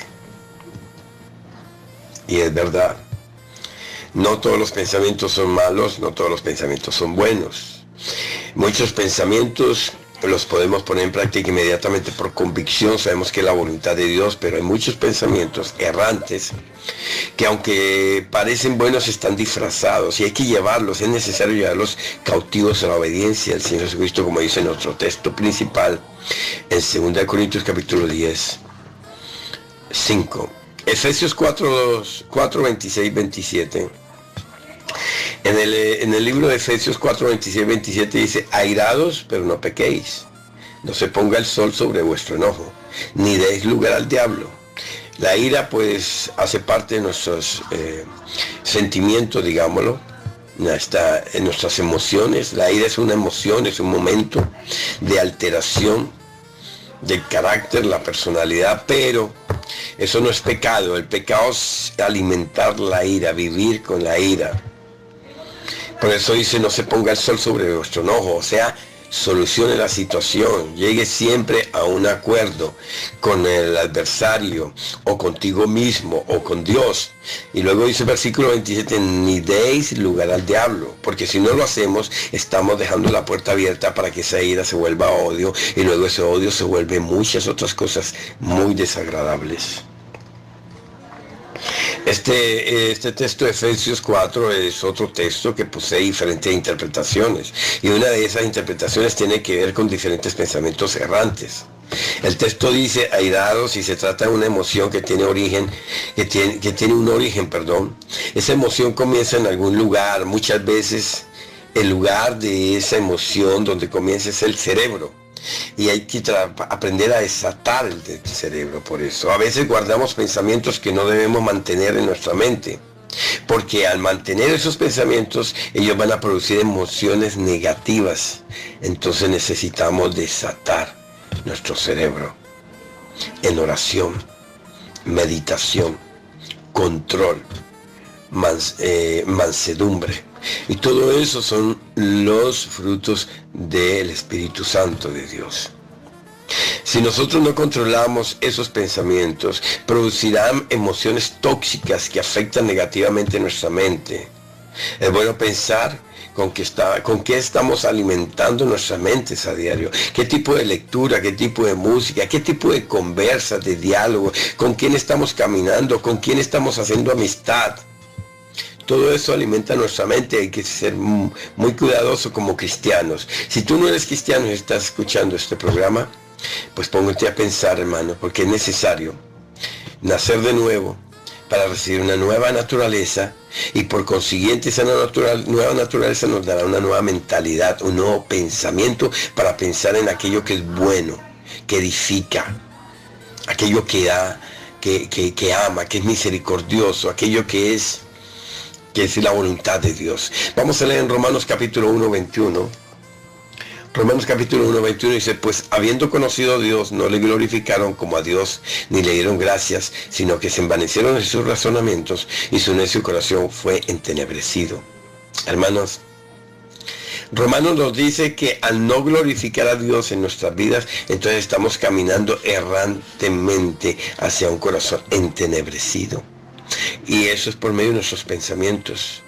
Y es verdad. No todos los pensamientos son malos, no todos los pensamientos son buenos. Muchos pensamientos los podemos poner en práctica inmediatamente por convicción, sabemos que es la voluntad de Dios, pero hay muchos pensamientos errantes que aunque parecen buenos están disfrazados y hay que llevarlos, es necesario llevarlos cautivos a la obediencia del Señor Jesucristo, como dice nuestro texto principal en 2 Corintios capítulo 10, 5. Efesios 4, 26, 27. En el libro de Efesios 4, 26, 27 dice: airados, pero no pequéis. No se ponga el sol sobre vuestro enojo, ni deis lugar al diablo. La ira pues hace parte de nuestros sentimientos, digámoslo, en nuestras emociones. La ira es una emoción, es un momento de alteración del carácter, la personalidad, pero eso no es pecado. El pecado es alimentar la ira, vivir con la ira. Por eso dice: no se ponga el sol sobre vuestro enojo, o sea, solucione la situación, llegue siempre a un acuerdo con el adversario, o contigo mismo, o con Dios. Y luego dice el versículo 27, ni deis lugar al diablo, porque si no lo hacemos, estamos dejando la puerta abierta para que esa ira se vuelva odio, y luego ese odio se vuelve muchas otras cosas muy desagradables. Este texto de Efesios 4 es otro texto que posee diferentes interpretaciones, y una de esas interpretaciones tiene que ver con diferentes pensamientos errantes. El texto dice airados, y se trata de una emoción que tiene origen, que tiene un origen. Esa emoción comienza en algún lugar. Muchas veces el lugar de esa emoción donde comienza es el cerebro. Y hay que aprender a desatar el cerebro. Por eso a veces guardamos pensamientos que no debemos mantener en nuestra mente, porque al mantener esos pensamientos ellos van a producir emociones negativas. Entonces necesitamos desatar nuestro cerebro en oración, meditación, control, mansedumbre. Y todo eso son los frutos del Espíritu Santo de Dios. Si nosotros no controlamos esos pensamientos, producirán emociones tóxicas que afectan negativamente nuestra mente. Es bueno pensar con qué estamos alimentando nuestras mentes a diario, qué tipo de lectura, qué tipo de música, qué tipo de conversas, de diálogo, con quién estamos caminando, con quién estamos haciendo amistad. Todo eso alimenta nuestra mente. Hay que ser muy cuidadoso como cristianos. Si tú no eres cristiano y estás escuchando este programa, pues póngate a pensar, hermano, porque es necesario nacer de nuevo para recibir una nueva naturaleza, y por consiguiente esa nueva naturaleza nos dará una nueva mentalidad, un nuevo pensamiento para pensar en aquello que es bueno, que edifica, aquello que da, que ama, que es misericordioso, aquello que es la voluntad de Dios. Vamos a leer en Romanos capítulo 1, 21. Romanos capítulo 1, 21 dice: pues habiendo conocido a Dios, no le glorificaron como a Dios, ni le dieron gracias, sino que se envanecieron en sus razonamientos, y su necio corazón fue entenebrecido. Hermanos, Romanos nos dice que al no glorificar a Dios en nuestras vidas, entonces estamos caminando errantemente hacia un corazón entenebrecido. Y eso es por medio de nuestros pensamientos.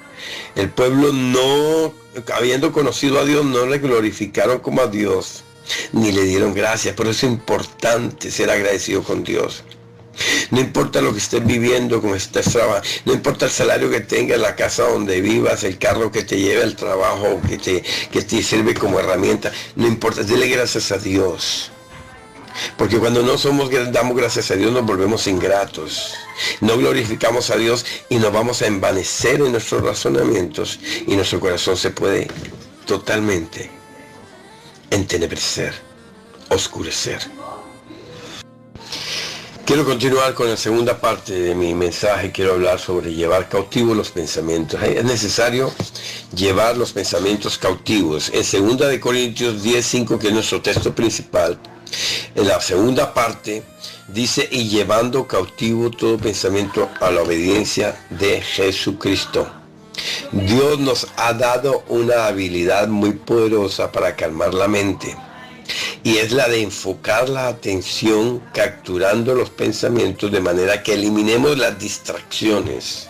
El pueblo, no habiendo conocido a Dios, no le glorificaron como a Dios, ni le dieron gracias. Por eso es importante ser agradecido con Dios. No importa lo que estés viviendo, cómo estés trabajando, no importa el salario que tengas, la casa donde vivas, el carro que te lleve al trabajo, que te sirve como herramienta, no importa, dile gracias a Dios. Porque cuando no damos gracias a Dios, nos volvemos ingratos. No glorificamos a Dios y nos vamos a envanecer en nuestros razonamientos, y nuestro corazón se puede totalmente entenebrecer, oscurecer. Quiero continuar con la segunda parte de mi mensaje. Quiero hablar sobre llevar cautivos los pensamientos. Es necesario llevar los pensamientos cautivos. En 2 Corintios 10:5, que es nuestro texto principal, en la segunda parte dice: y llevando cautivo todo pensamiento a la obediencia de Jesucristo. Dios nos ha dado una habilidad muy poderosa para calmar la mente, y es la de enfocar la atención capturando los pensamientos de manera que eliminemos las distracciones.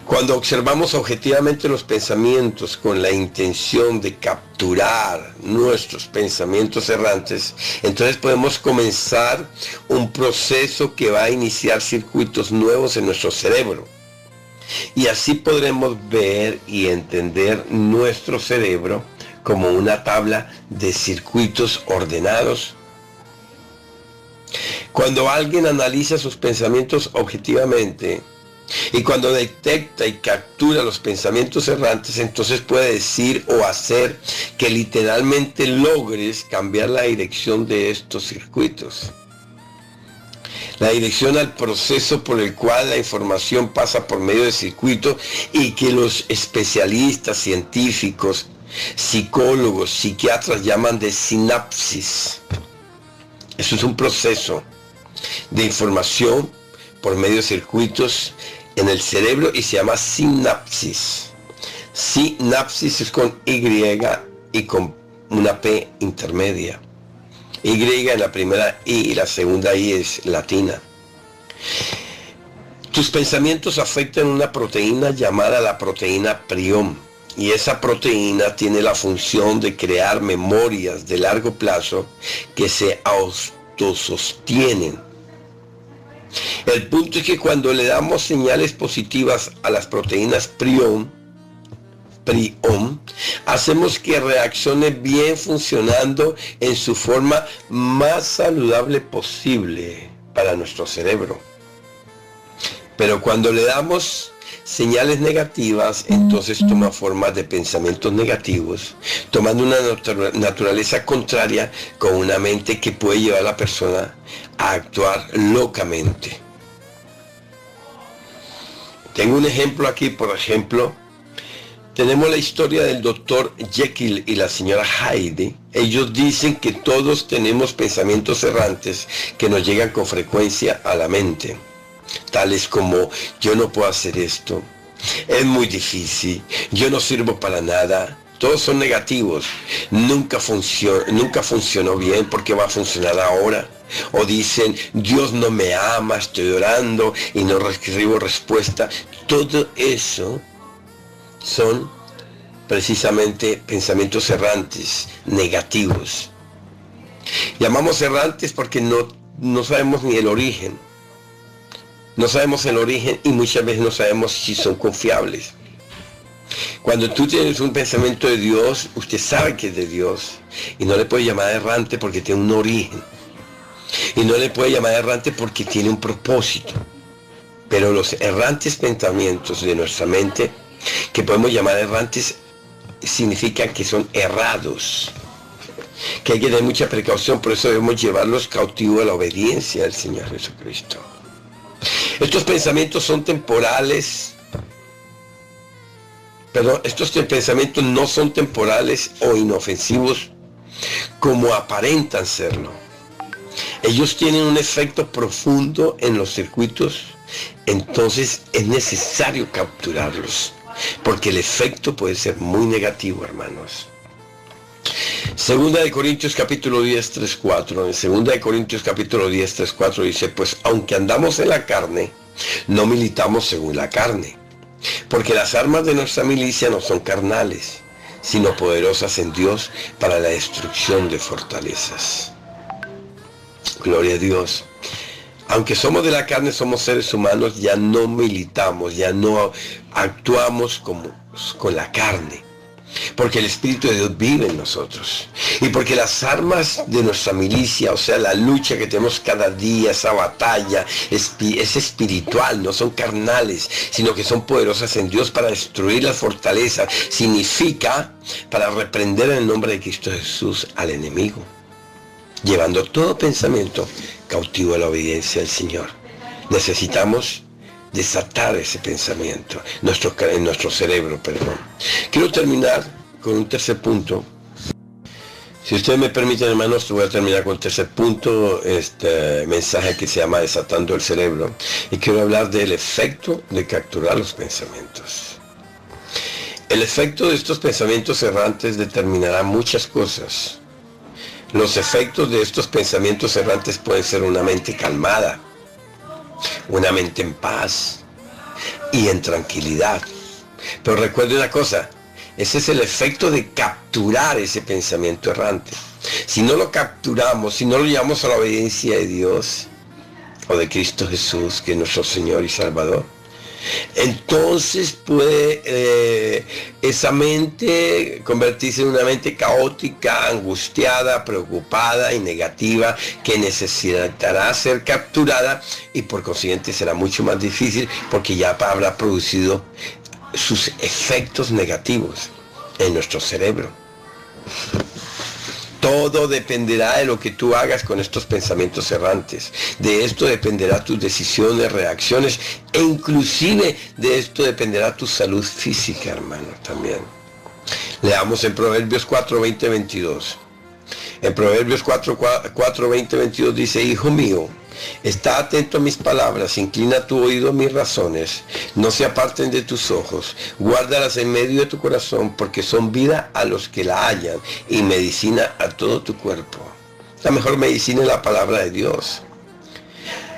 Cuando observamos objetivamente los pensamientos con la intención de capturar nuestros pensamientos errantes, entonces podemos comenzar un proceso que va a iniciar circuitos nuevos en nuestro cerebro. Y así podremos ver y entender nuestro cerebro como una tabla de circuitos ordenados. Cuando alguien analiza sus pensamientos objetivamente y cuando detecta y captura los pensamientos errantes, entonces puede decir o hacer que literalmente logres cambiar la dirección de estos circuitos. La dirección al proceso por el cual la información pasa por medio de circuitos y que los especialistas, científicos, psicólogos, psiquiatras llaman de sinapsis. Eso es un proceso de información por medio de circuitos en el cerebro y se llama sinapsis. Sinapsis es con Y y con una P intermedia. Y en la primera I y la segunda I es latina. Tus pensamientos afectan una proteína llamada la proteína prión. Y esa proteína tiene la función de crear memorias de largo plazo que se autosostienen. El punto es que cuando le damos señales positivas a las proteínas prión, hacemos que reaccione bien funcionando en su forma más saludable posible para nuestro cerebro. Pero cuando le damos señales negativas, entonces toma formas de pensamientos negativos, tomando una naturaleza contraria con una mente que puede llevar a la persona a actuar locamente. Tengo un ejemplo aquí, por ejemplo, tenemos la historia del doctor Jekyll y la señora Hyde. Ellos dicen que todos tenemos pensamientos errantes que nos llegan con frecuencia a la mente. Tales como, yo no puedo hacer esto, es muy difícil, yo no sirvo para nada. Todos son negativos. Nunca funcionó bien, ¿por qué va a funcionar ahora? O dicen, Dios no me ama, estoy orando y no recibo respuesta. Todo eso son precisamente pensamientos errantes, negativos. Llamamos errantes porque no sabemos ni el origen. No sabemos el origen y muchas veces no sabemos si son confiables. Cuando tú tienes un pensamiento de Dios, usted sabe que es de Dios y no le puede llamar errante porque tiene un origen. Y no le puede llamar errante porque tiene un propósito. Pero los errantes pensamientos de nuestra mente, que podemos llamar errantes, significan que son errados. Que hay que tener mucha precaución, por eso debemos llevarlos cautivos a la obediencia del Señor Jesucristo. Estos pensamientos son temporales. Estos pensamientos no son temporales o inofensivos como aparentan serlo. Ellos tienen un efecto profundo en los circuitos, entonces es necesario capturarlos, porque el efecto puede ser muy negativo, hermanos. Segunda de Corintios capítulo 10, 3, 4. En Segunda de Corintios capítulo 10, 3, 4 dice, pues aunque andamos en la carne, no militamos según la carne. Porque las armas de nuestra milicia no son carnales, sino poderosas en Dios para la destrucción de fortalezas. Gloria a Dios. Aunque somos de la carne, somos seres humanos, ya no militamos, ya no actuamos con la carne. Porque el Espíritu de Dios vive en nosotros. Y porque las armas de nuestra milicia, o sea, la lucha que tenemos cada día, esa batalla, es espiritual, no son carnales, sino que son poderosas en Dios para destruir las fortalezas. Significa para reprender en el nombre de Cristo Jesús al enemigo, llevando todo pensamiento cautivo a la obediencia del Señor. Necesitamos desatar ese pensamiento en nuestro cerebro, perdón. Quiero terminar con un tercer punto. Si ustedes me permiten, hermanos, voy a terminar con el tercer punto, este mensaje que se llama Desatando el Cerebro. Y quiero hablar del efecto de capturar los pensamientos. El efecto de estos pensamientos errantes determinará muchas cosas. Los efectos de estos pensamientos errantes pueden ser una mente calmada, una mente en paz, y en tranquilidad. Pero recuerde una cosa, ese es el efecto de capturar ese pensamiento errante. Si no lo capturamos, si no lo llevamos a la obediencia de Dios o de Cristo Jesús, que es nuestro Señor y Salvador, entonces puede esa mente convertirse en una mente caótica, angustiada, preocupada y negativa, que necesitará ser capturada y por consiguiente será mucho más difícil, porque ya habrá producido sus efectos negativos en nuestro cerebro. Todo dependerá de lo que tú hagas con estos pensamientos errantes. De esto dependerá tus decisiones, reacciones, e inclusive de esto dependerá tu salud física, hermano, también. Leamos en Proverbios 4, 20, 22. En Proverbios 4, 20, 22 dice: Hijo mío, está atento a mis palabras, inclina tu oído a mis razones, no se aparten de tus ojos, guárdalas en medio de tu corazón, porque son vida a los que la hallan y medicina a todo tu cuerpo. La mejor medicina es la palabra de Dios.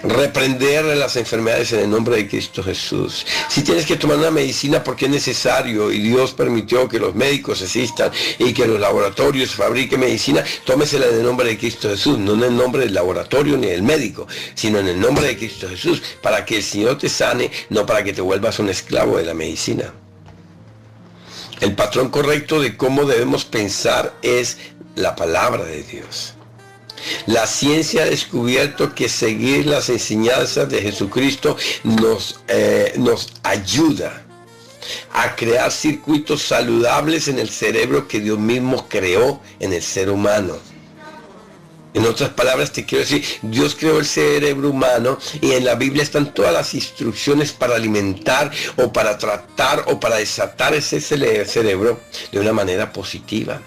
Reprender las enfermedades en el nombre de Cristo Jesús. Si tienes que tomar una medicina porque es necesario y Dios permitió que los médicos existan y que los laboratorios fabriquen medicina, tómesela en el nombre de Cristo Jesús, no en el nombre del laboratorio ni del médico, sino en el nombre de Cristo Jesús, para que el Señor te sane, no para que te vuelvas un esclavo de la medicina. El patrón correcto de cómo debemos pensar es la palabra de Dios. La ciencia ha descubierto que seguir las enseñanzas de Jesucristo nos ayuda a crear circuitos saludables en el cerebro que Dios mismo creó en el ser humano. En otras palabras, te quiero decir, Dios creó el cerebro humano y en la Biblia están todas las instrucciones para alimentar o para tratar o para desatar ese cerebro de una manera positiva.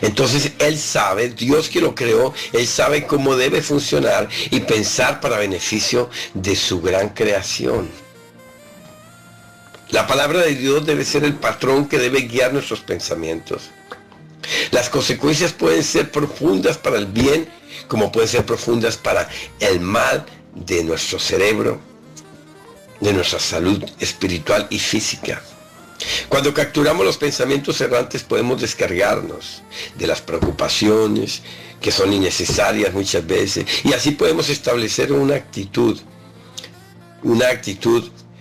Entonces Él sabe, Dios que lo creó, Él sabe cómo debe funcionar y pensar para beneficio de su gran creación. La palabra de Dios debe ser el patrón que debe guiar nuestros pensamientos. Las consecuencias pueden ser profundas para el bien, como pueden ser profundas para el mal de nuestro cerebro, de nuestra salud espiritual y física. Cuando capturamos los pensamientos errantes podemos descargarnos de las preocupaciones que son innecesarias muchas veces, y así podemos establecer una actitud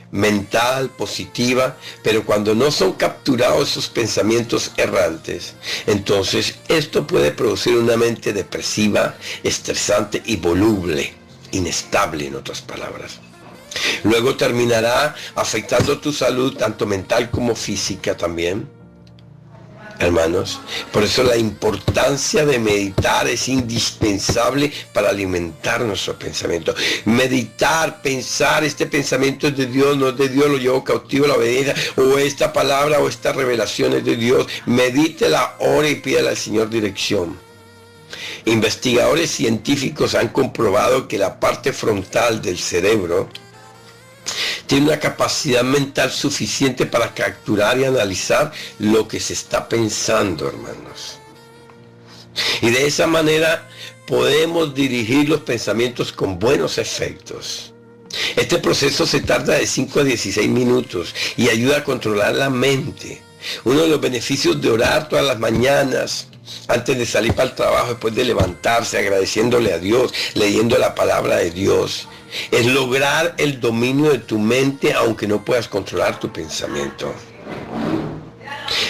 mental positiva. Pero cuando no son capturados esos pensamientos errantes, entonces esto puede producir una mente depresiva, estresante y voluble, inestable, en otras palabras. Luego terminará afectando tu salud, tanto mental como física también, hermanos. Por eso la importancia de meditar es indispensable para alimentar nuestro pensamiento. Meditar, pensar, este pensamiento es de Dios, no es de Dios, lo llevo cautivo a la obediencia, o esta palabra o esta revelación es de Dios. Medítela, ore y pídale al Señor dirección. Investigadores científicos han comprobado que la parte frontal del cerebro tiene una capacidad mental suficiente para capturar y analizar lo que se está pensando, hermanos. Y de esa manera podemos dirigir los pensamientos con buenos efectos. Este proceso se tarda de 5 a 16 minutos y ayuda a controlar la mente. Uno de los beneficios de orar todas las mañanas, antes de salir para el trabajo, después de levantarse, agradeciéndole a Dios, leyendo la palabra de Dios, es lograr el dominio de tu mente, aunque no puedas controlar tu pensamiento.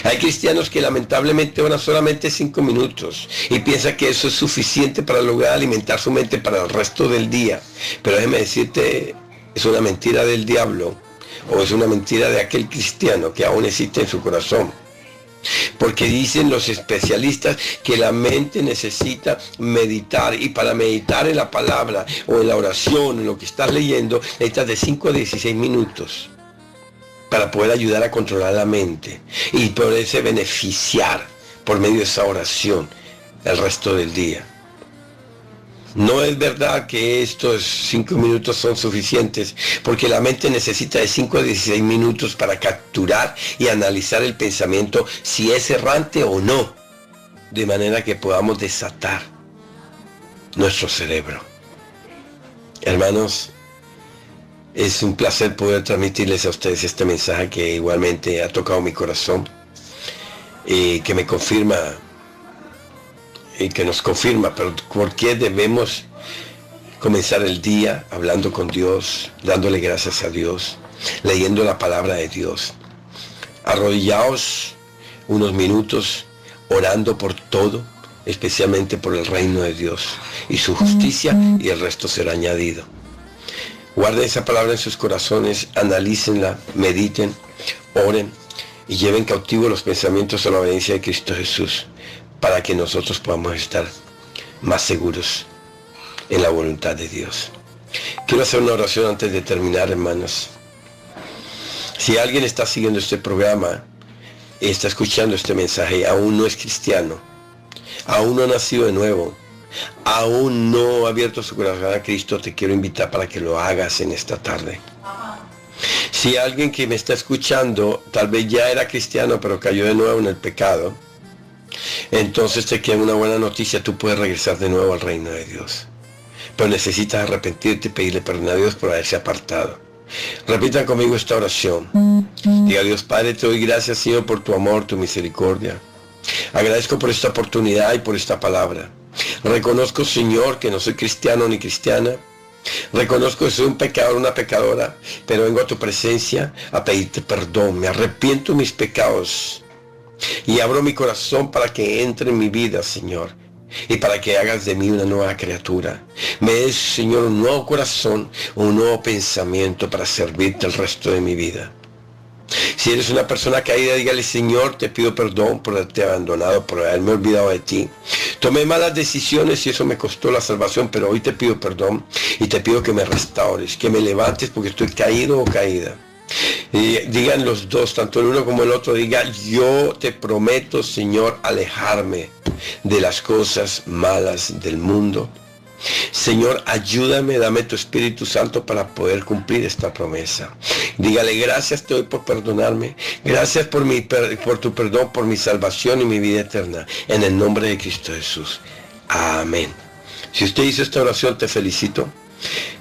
Hay cristianos que lamentablemente oran solamente 5 minutos y piensan que eso es suficiente para lograr alimentar su mente para el resto del día. Pero déjeme decirte, es una mentira del diablo, o es una mentira de aquel cristiano que aún existe en su corazón. Porque dicen los especialistas que la mente necesita meditar, y para meditar en la palabra o en la oración, en lo que estás leyendo, necesitas de 5 a 16 minutos para poder ayudar a controlar la mente y poderse beneficiar por medio de esa oración el resto del día. No es verdad que estos 5 minutos son suficientes, porque la mente necesita de 5 a 16 minutos para capturar y analizar el pensamiento, si es errante o no, de manera que podamos desatar nuestro cerebro. Hermanos, Es un placer poder transmitirles a ustedes este mensaje que igualmente ha tocado mi corazón y que me confirma y que nos confirma por qué debemos comenzar el día hablando con Dios, dándole gracias a Dios, leyendo la palabra de Dios. Arrodillaos unos minutos orando por todo, especialmente por el reino de Dios y su justicia, y el resto será añadido. Guarden esa palabra en sus corazones, analícenla, mediten, oren y lleven cautivo los pensamientos a la obediencia de Cristo Jesús, para que nosotros podamos estar más seguros en la voluntad de Dios. Quiero hacer una oración antes de terminar, hermanos. Si alguien está siguiendo este programa, está escuchando este mensaje y aún no es cristiano, aún no ha nacido de nuevo, aún no ha abierto su corazón a Cristo, te quiero invitar para que lo hagas en esta tarde. Si alguien que me está escuchando tal vez ya era cristiano pero cayó de nuevo en el pecado, entonces te queda una buena noticia, tú puedes regresar de nuevo al reino de Dios. Pero necesitas arrepentirte y pedirle perdón a Dios por haberse apartado. Repitan conmigo esta oración. Diga: Dios Padre, te doy gracias, Señor, por tu amor, tu misericordia. Agradezco por esta oportunidad y por esta palabra. Reconozco, Señor, que no soy cristiano ni cristiana. Reconozco que soy un pecador, una pecadora, pero vengo a tu presencia a pedirte perdón. Me arrepiento de mis pecados y abro mi corazón para que entre en mi vida, Señor, y para que hagas de mí una nueva criatura. Me des, Señor, un nuevo corazón, un nuevo pensamiento para servirte el resto de mi vida. Si eres una persona caída, dígale: Señor, te pido perdón por haberte abandonado, por haberme olvidado de ti. Tomé malas decisiones y eso me costó la salvación, pero hoy te pido perdón y te pido que me restaures, que me levantes porque estoy caído o caída. Y digan los dos, tanto el uno como el otro, diga: yo te prometo, Señor, alejarme de las cosas malas del mundo. Señor, ayúdame, dame tu Espíritu Santo para poder cumplir esta promesa. Dígale: gracias te doy por perdonarme, gracias por tu perdón, por mi salvación y mi vida eterna, en el nombre de Cristo Jesús. Amén. Si usted hizo esta oración, te felicito.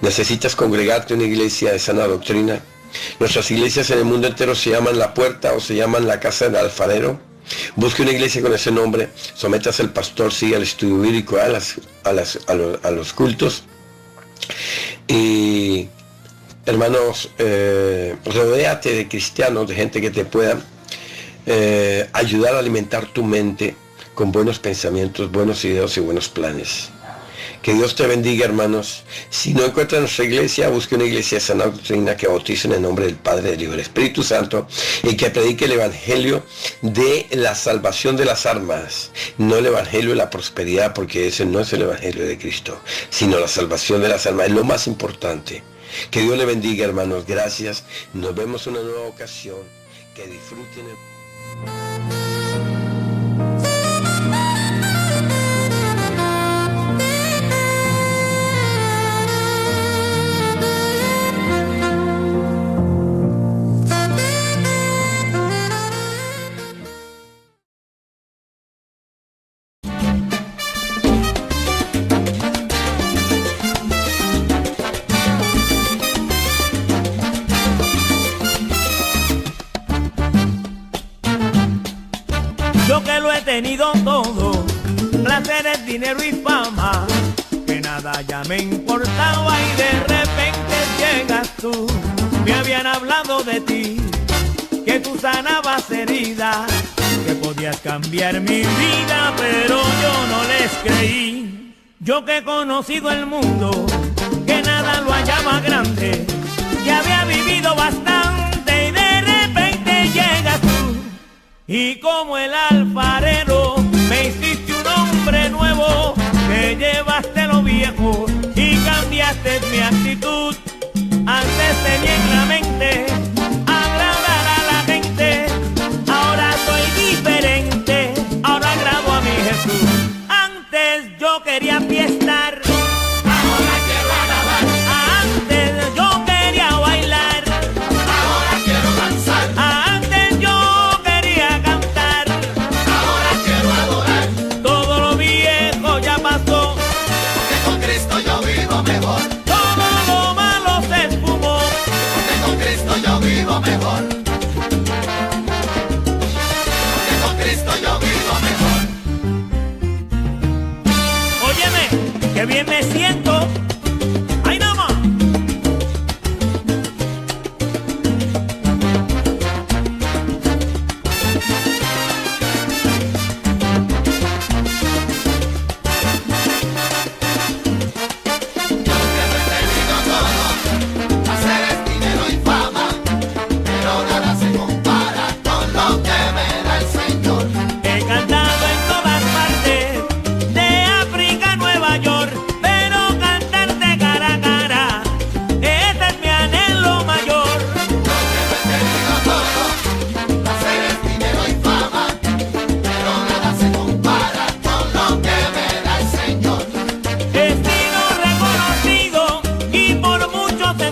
Necesitas congregarte en una iglesia de sana doctrina. Nuestras iglesias en el mundo entero se llaman La Puerta o se llaman La Casa del Alfarero. Busque una iglesia con ese nombre, sométase al pastor, siga el estudio bíblico, a los cultos. Y hermanos, rodéate de cristianos, de gente que te pueda ayudar a alimentar tu mente con buenos pensamientos, buenos ideas y buenos planes. Que Dios te bendiga, hermanos. Si no encuentran nuestra iglesia, busque una iglesia de sana doctrina que bautice en el nombre del Padre, del Hijo y del Espíritu Santo, y que predique el evangelio de la salvación de las almas, no el evangelio de la prosperidad, porque ese no es el evangelio de Cristo, sino la salvación de las almas, es lo más importante. Que Dios le bendiga, hermanos. Gracias. Nos vemos en una nueva ocasión. Que disfruten tenido todo, placeres, dinero y fama, que nada ya me importaba y de repente llegas tú. Me habían hablado de ti, que tú sanabas heridas, que podías cambiar mi vida, pero yo no les creí. Yo que he conocido el mundo, que nada lo hallaba grande, que había vivido bastante y de repente llegas tú. Y como el alfarero me hiciste un hombre nuevo, que llevaste lo viejo y cambiaste mi actitud. Antes tenía en la mente agradar a la gente, ahora soy diferente, ahora agrado a mi Jesús. Antes yo quería fiestar, ahora quiero alabar. Antes yo quería bailar, ahora quiero danzar. Antes yo quería cantar, ahora quiero adorar. Todo lo viejo ya pasó, porque con Cristo yo vivo mejor. Todo lo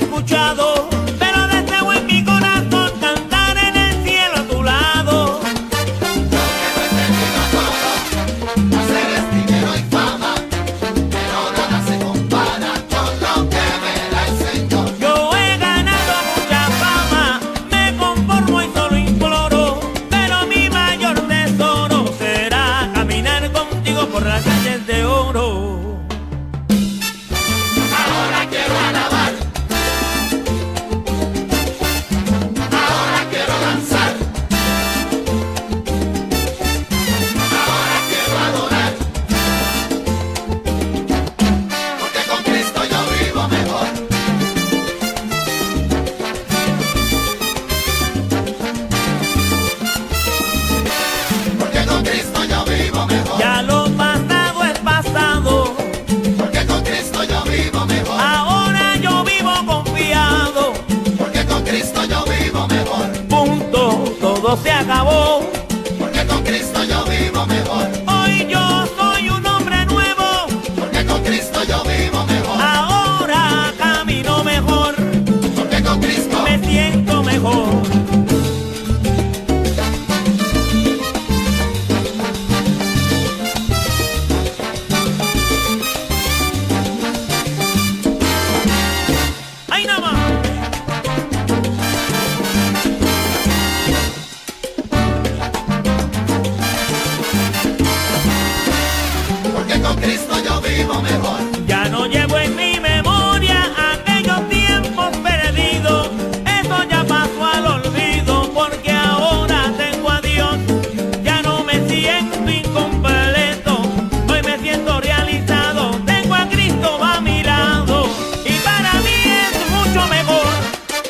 escuchado, pero deseo en mi corazón cantar en el cielo a tu lado. Hacer dinero y fama, pero nada se compara con lo que me da el Señor. Yo he ganado mucha fama, me conformo y solo imploro, pero mi mayor tesoro será caminar contigo por las calles de oro. Ahora quiero alabar, ahora quiero danzar, ahora quiero adorar, porque con Cristo yo vivo mejor. Porque con Cristo yo vivo mejor. Ya lo pasado es pasado, Porque con Cristo yo vivo mejor. ahora yo vivo confiado. Porque con Cristo yo vivo mejor. Punto, todo se acabó. Porque con Cristo yo vivo mejor. Hoy yo soy un hombre nuevo, Porque con Cristo yo vivo mejor. ahora camino mejor, Porque con Cristo me siento mejor. ¡Ay, nada más! Porque con Cristo yo vivo mejor. Ya no llevo en mi memoria aquellos tiempos perdidos. Eso ya pasó al olvido, porque ahora tengo a Dios. Ya no me siento incompleto, hoy me siento realizado. Tengo a Cristo a mi lado y para mí es mucho mejor.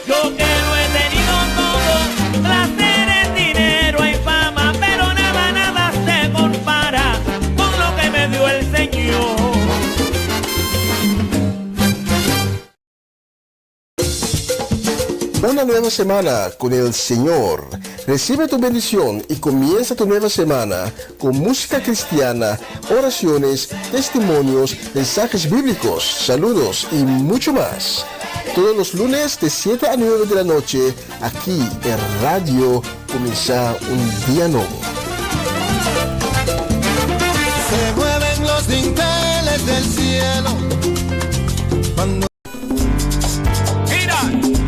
Yo que lo he tenido todo, placeres, dinero y fama, pero nada, nada se compara con lo que me dio el Señor. Una nueva semana con el Señor. Recibe tu bendición y comienza tu nueva semana con música cristiana, oraciones, testimonios, mensajes bíblicos, saludos y mucho más. Todos los lunes de 7 a 9 de la noche, aquí en Radio Comienza un Día Nuevo. Se mueven los dinteles del cielo cuando Mira,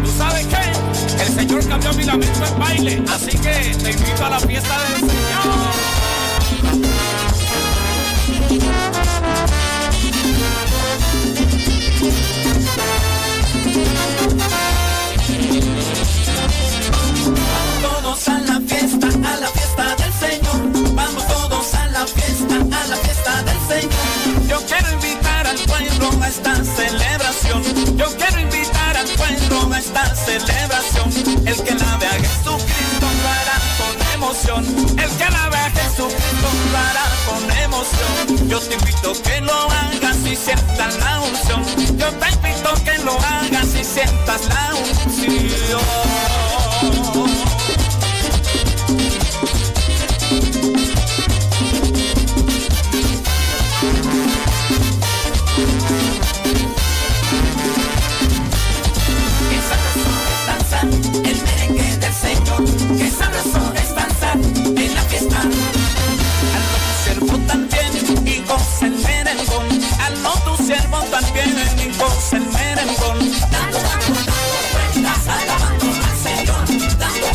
¿tú sabes qué? El Señor cambió mi lamento en baile, así que te invito a la fiesta del Señor. Todos a la fiesta del Señor. Vamos todos a la fiesta del Señor. Yo quiero invitar al pueblo a esta celebración. Yo quiero invitar al pueblo a esta celebración. El que alabe a Jesucristo lo hará con emoción. El que alabe a Jesucristo lo hará con emoción. Yo te invito que lo hagas y sientas la unción. Yo te invito que lo hagas y sientas la unción. El merengue del Señor, que sabroso es danzar en la fiesta. Hazlo tu siervo también y goza el merengón. Hazlo tu siervo también y goza el merengón. Dando vueltas, alabando al Señor. Dando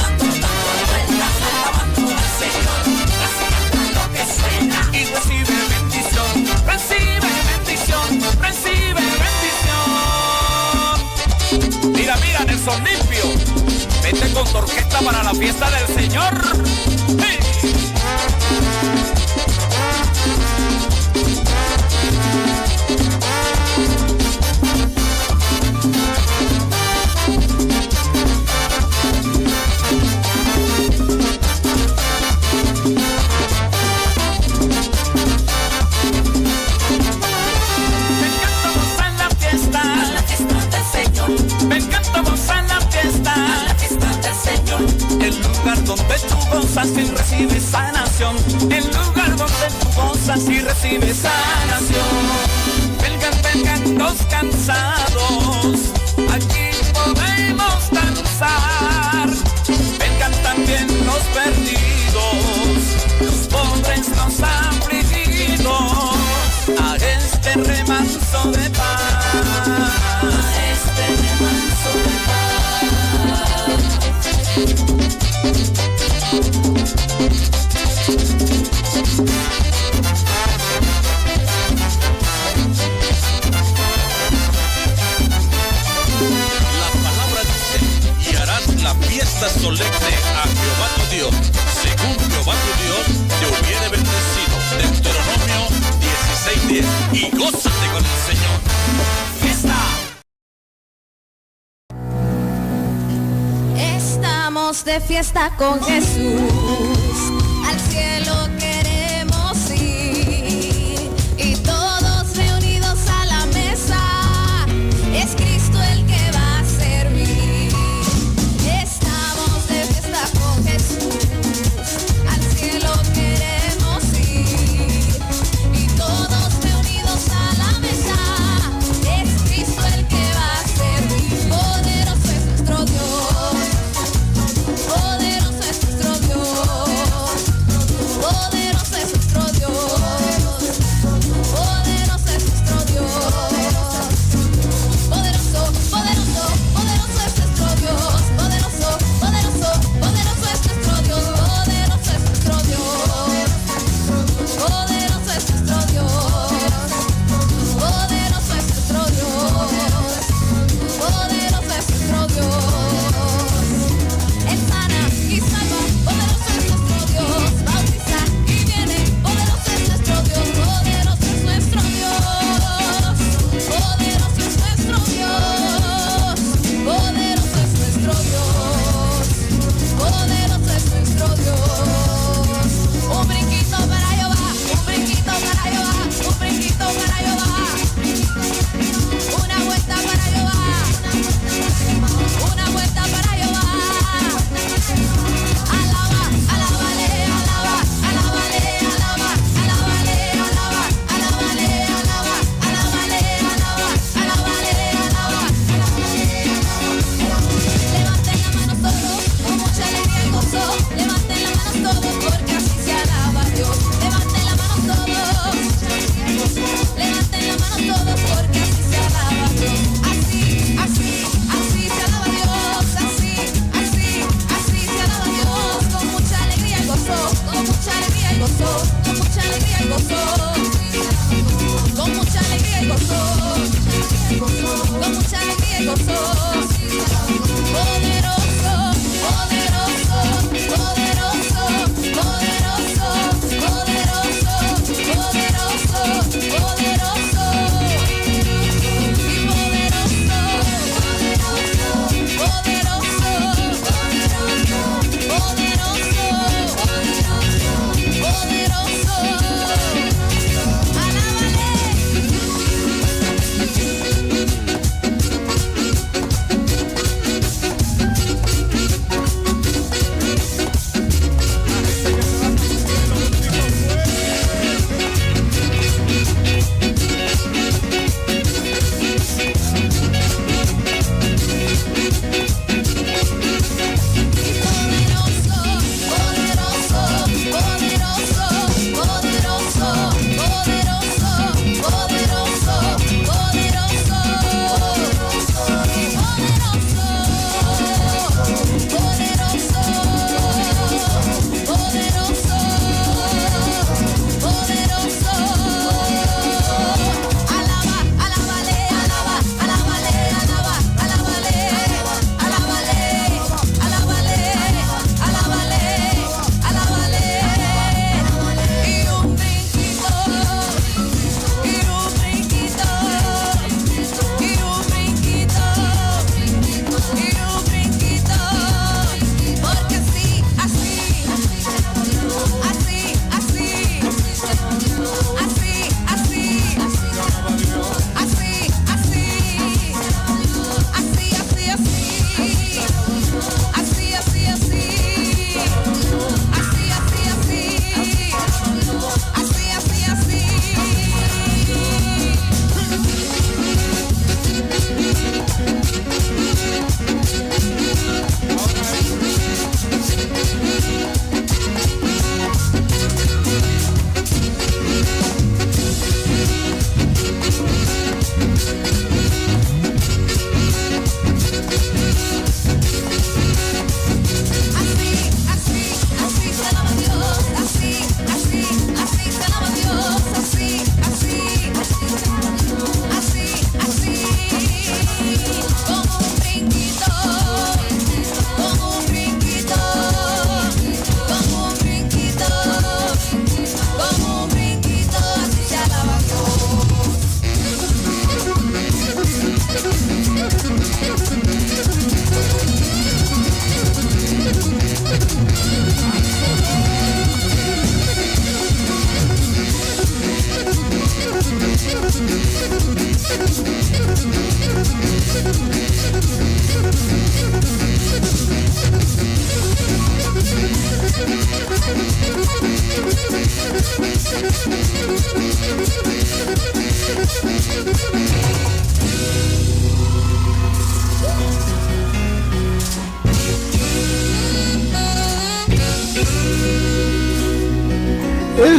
vueltas, alabando al Señor. Así lo que suena y recibe bendición. Recibe bendición, recibe bendición. Mira, Nelson Limpio, vete con tu orquesta para la fiesta del Señor. ¡Sí! gozas y recibes sanación. El lugar donde tú gozas y recibes sanación. Vengan, vengan los cansados, aquí fiesta solemne a Jehová tu Dios, según Jehová tu Dios te hubiere bendecido. Deuteronomio 16:10. Y gózate con el Señor. ¡Fiesta! Estamos de fiesta con Jesús, al cielo queremos ir, y todos reunidos a la mesa, es Cristo el que va a servir. Estamos de fiesta con Jesús, al cielo queremos ir, y todos reunidos a la mesa, es Cristo el que va a servir. Poderoso es nuestro Dios, poderoso es nuestro Dios, poderoso es nuestro Dios, poderoso es nuestro Dios, poderoso, poderoso, poderoso es nuestro Dios, poderoso, poderoso, poderoso es nuestro Dios, poderoso es nuestro Dios, poderoso es nuestro Dios, poderoso es nuestro Dios, poderoso es nuestro Dios. Él sana y salva, poderoso es nuestro Dios, bautiza y viene, poderoso es nuestro Dios, poderoso es nuestro Dios, poderoso es nuestro Dios, poderoso es nuestro Dios, poderoso es nuestro Dios. Un brinquito para Jehová, un brinquito para Jehová, un brinquito para Jehová, una vuelta para Jehová, una vuelta para Jehová. Alaba, alábale, alaba, alábale, alaba, alábale, alaba, alábale, alaba, alábale, alaba, alábale, alaba. Levanten las manos todos con mucha alegría y gozo. Levanten las manos todos porque así se alaba a Dios. Levanten las manos todos. Levanten las manos todos porque así se alaba a Dios. Así, así, así se alaba a Dios. Así, así, así se alaba a Dios. Con mucha alegría y gozo. Con mucha alegría y gozo. Con mucha alegría y gozo. Con mucha alegría y gozo. Con mucha alegría y gozo. Poderoso, poderoso, poderoso, poderoso, poderoso, poderoso, poderoso y poderoso, poderoso, poderoso, alábale.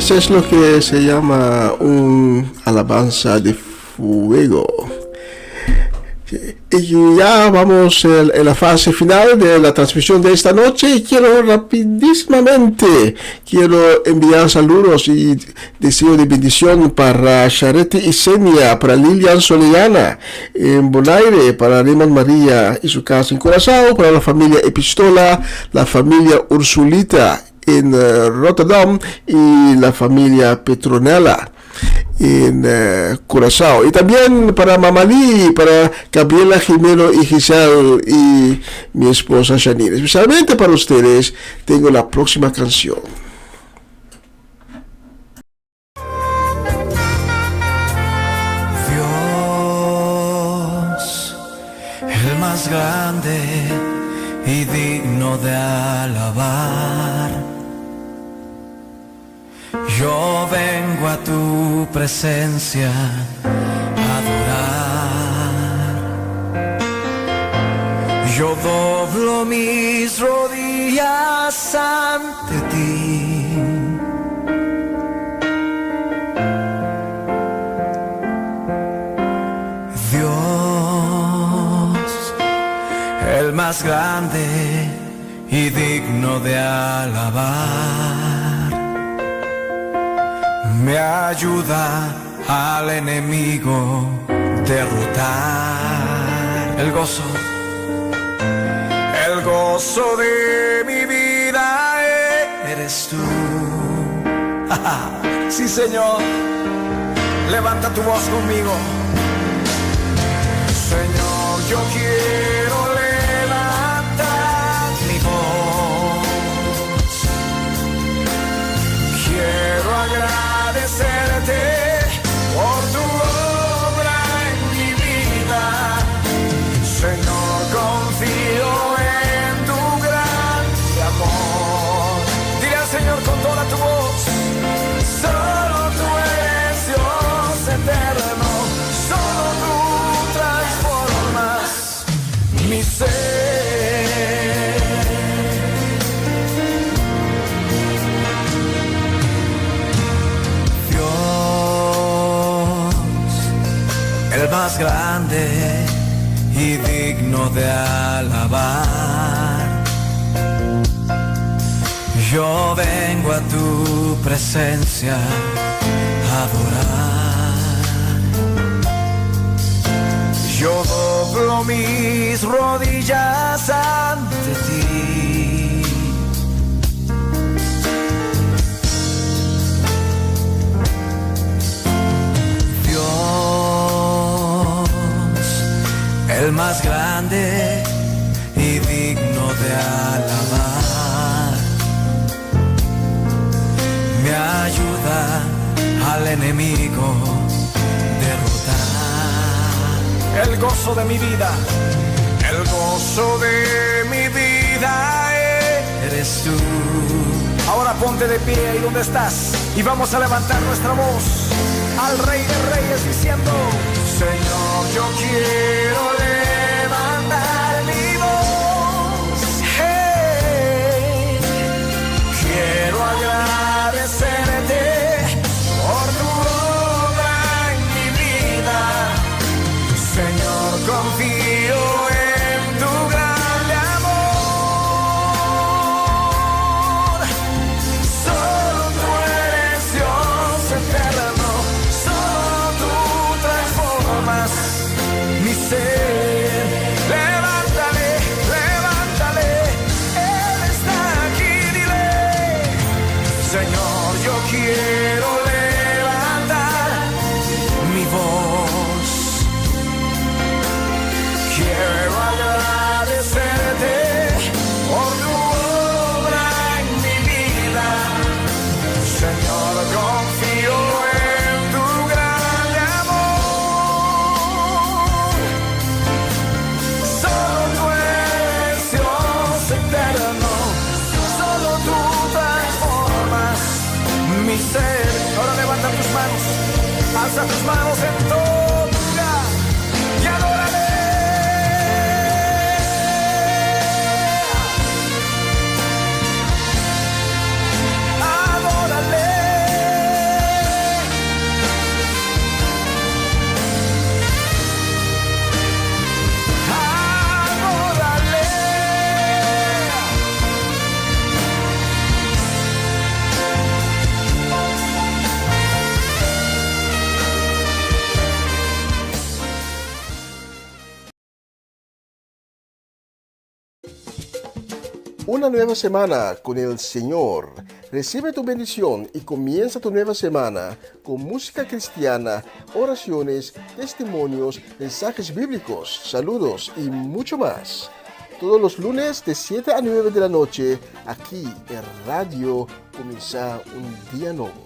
Ese es lo que se llama un alabanza de fuego. Y ya vamos en la fase final de la transmisión de esta noche y quiero enviar saludos y deseo de bendición para Charete y Senia, para Lilian Soleana en Bonaire, para Raymond María y su casa en Curazao, para la familia Epistola, la familia Ursulita en Rotterdam y la familia Petronella en Curazao, y también para Mamalí, para Gabriela Jimeno y Giselle y mi esposa Janine. Especialmente para ustedes tengo la próxima canción. Dios, el más grande y digno de alabar, yo vengo a tu presencia a adorar. Yo doblo mis rodillas ante ti. Dios, el más grande y digno de alabar, me ayuda al enemigo derrotar. El gozo de mi vida eres tú. Sí, Señor, levanta tu voz conmigo. Señor, yo quiero levantar mi voz. Quiero agradecerte por tu obra en mi vida. Señor, confío en tu gran amor. Dile al Señor con toda tu voz: solo tú eres Dios eterno, solo tú transformas mi ser. El más grande y digno de alabar, yo vengo a tu presencia a adorar. Yo doblo mis rodillas ante ti. El más grande y digno de alabar, me ayuda al enemigo derrotar. El gozo de mi vida, el gozo de mi vida eres tú. Ahora ponte de pie ahí donde estás y vamos a levantar nuestra voz al Rey de Reyes diciendo: Señor, yo quiero levantar mi voz. Hey, quiero agradecerte por tu obra en mi vida. Señor, confío en tu gran amor. Solo tú eres Dios eterno, solo tú transformas mi ser. Levántale, levántale, Él está aquí, dile: Señor, yo quiero levantar mi voz. Quiero agradecerte por tu obra en mi vida. Señor, confío en tu gran amor. Solo tú eres Dios eterno, solo tú transformas mi ser. Ahora levanta tus manos, alza tus manos en todo lugar y adórale. Adórale. Una nueva semana con el Señor. Recibe tu bendición y comienza tu nueva semana con música cristiana, oraciones, testimonios, mensajes bíblicos, saludos y mucho más. Todos los lunes de 7 a 9 de la noche, aquí en Radio Comienza un Día Nuevo.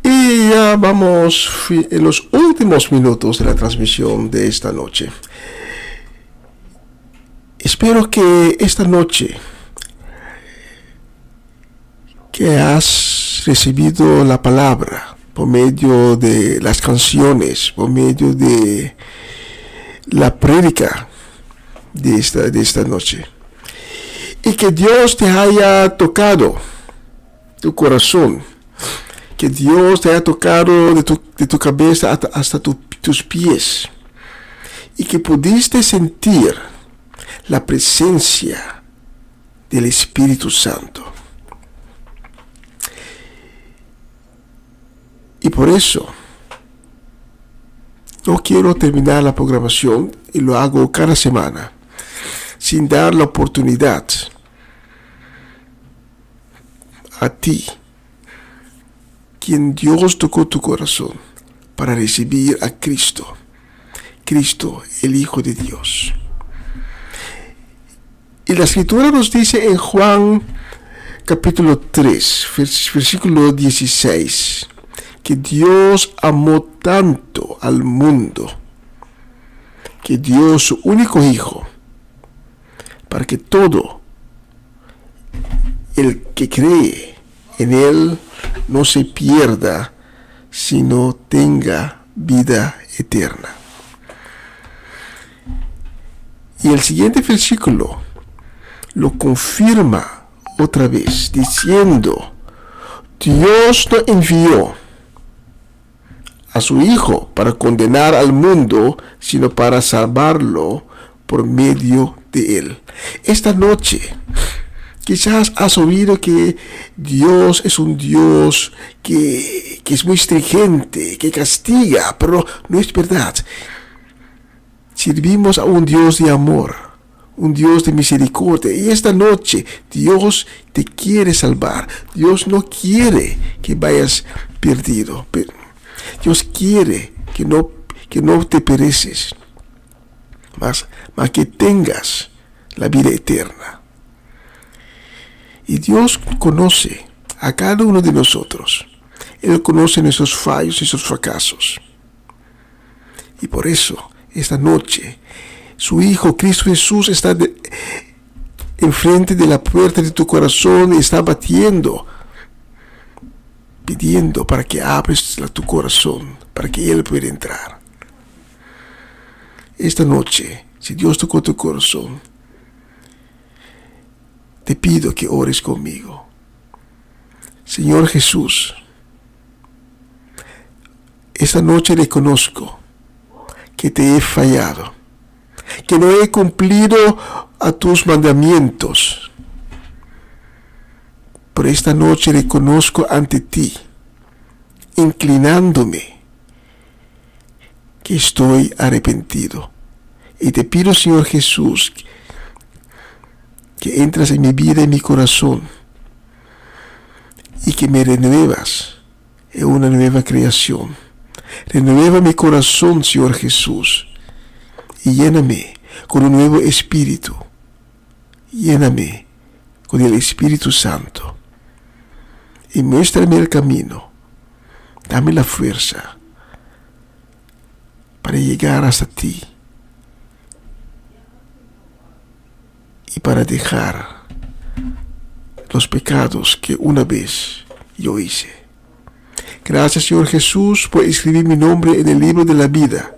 Y ya vamos en los últimos minutos de la transmisión de esta noche. Espero que esta noche que has recibido la palabra por medio de las canciones, por medio de la prédica de esta noche, y que Dios te haya tocado tu corazón, que Dios te haya tocado de tu cabeza hasta tus pies, y que pudiste sentir la presencia del Espíritu Santo. Y por eso no quiero terminar la programación, y lo hago cada semana, sin dar la oportunidad a ti, quien Dios tocó tu corazón, para recibir a Cristo, el Hijo de Dios. Y la Escritura nos dice en Juan capítulo 3, versículo 16, que Dios amó tanto al mundo, que dio su único Hijo, para que todo el que cree en Él no se pierda, sino tenga vida eterna. Y el siguiente versículo lo confirma otra vez, diciendo: Dios no envió a su Hijo para condenar al mundo, sino para salvarlo por medio de Él. Esta noche quizás has oído que Dios es un Dios que es muy exigente, que castiga, pero no es verdad. Servimos a un Dios de amor, un Dios de misericordia, y esta noche Dios te quiere salvar. Dios no quiere que vayas perdido, pero Dios quiere que no te pereces, mas que tengas la vida eterna. Y Dios conoce a cada uno de nosotros. Él conoce nuestros fallos y nuestros fracasos. Y por eso, esta noche, su Hijo Cristo Jesús está enfrente de la puerta de tu corazón y está batiendo, pidiendo para que abres tu corazón, para que Él pueda entrar. Esta noche, si Dios tocó tu corazón, te pido que ores conmigo. Señor Jesús, esta noche reconozco que te he fallado, que no he cumplido a tus mandamientos. Pero esta noche reconozco ante ti, inclinándome, que estoy arrepentido. Y te pido, Señor Jesús, que entras en mi vida, en mi corazón, y que me renuevas en una nueva creación. Renueva mi corazón, Señor Jesús, y lléname con un nuevo espíritu. Lléname con el Espíritu Santo. Y muéstrame el camino. Dame la fuerza para llegar hasta ti y para dejar los pecados que una vez yo hice. Gracias, Señor Jesús, por escribir mi nombre en el libro de la vida.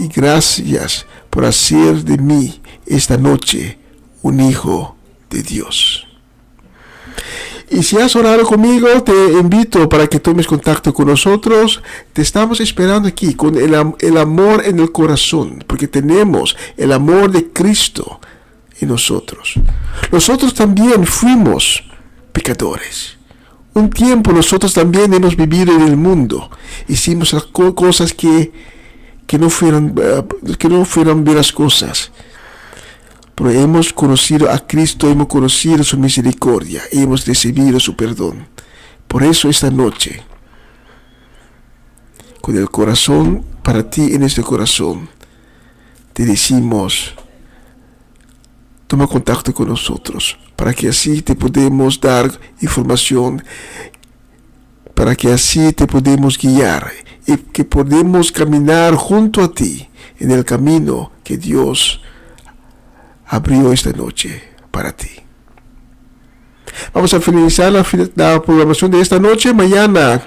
Y gracias por hacer de mí esta noche un hijo de Dios. Y si has orado conmigo, te invito para que tomes contacto con nosotros. Te estamos esperando aquí con el amor en el corazón, porque tenemos el amor de Cristo en nosotros. Nosotros también fuimos pecadores, un tiempo nosotros también hemos vivido en el mundo. Hicimos cosas que no fueran buenas cosas. Pero hemos conocido a Cristo, hemos conocido su misericordia, hemos recibido su perdón. Por eso esta noche, con el corazón para ti en este corazón, te decimos, toma contacto con nosotros, para que así te podemos dar información, para que así te podemos guiar y que podemos caminar junto a ti en el camino que Dios abrió esta noche para ti. Vamos a finalizar la programación de esta noche. Mañana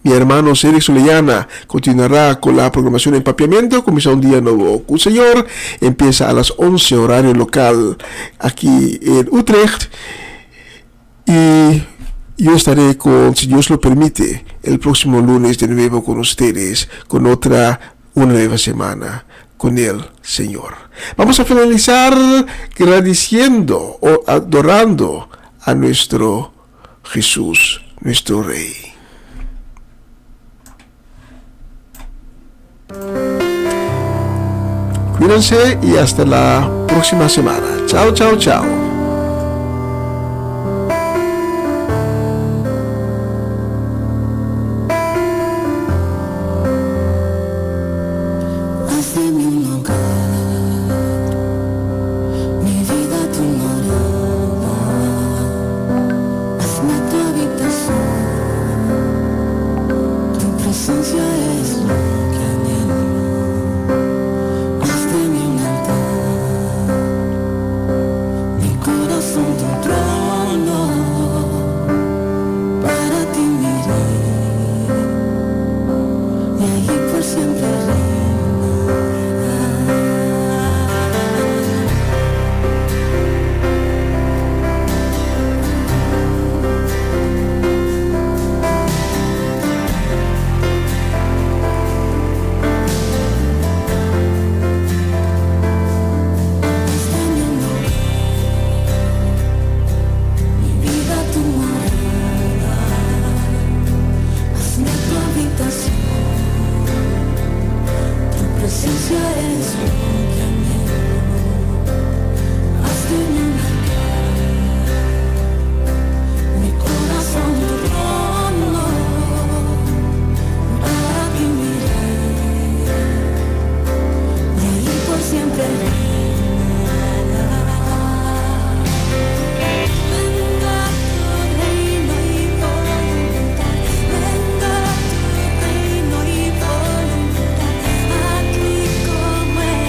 mi hermano Cedric Solellana continuará con la programación de Empapiamiento. Comienza un día nuevo con el Señor. Empieza a las 11 horario local aquí en Utrecht. Y yo estaré si Dios lo permite, el próximo lunes de nuevo con ustedes, con una nueva semana con el Señor. Vamos a finalizar agradeciendo o adorando a nuestro Jesús, nuestro Rey. Cuídense y hasta la próxima semana. Chao, chao, chao. Aquí como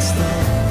estar.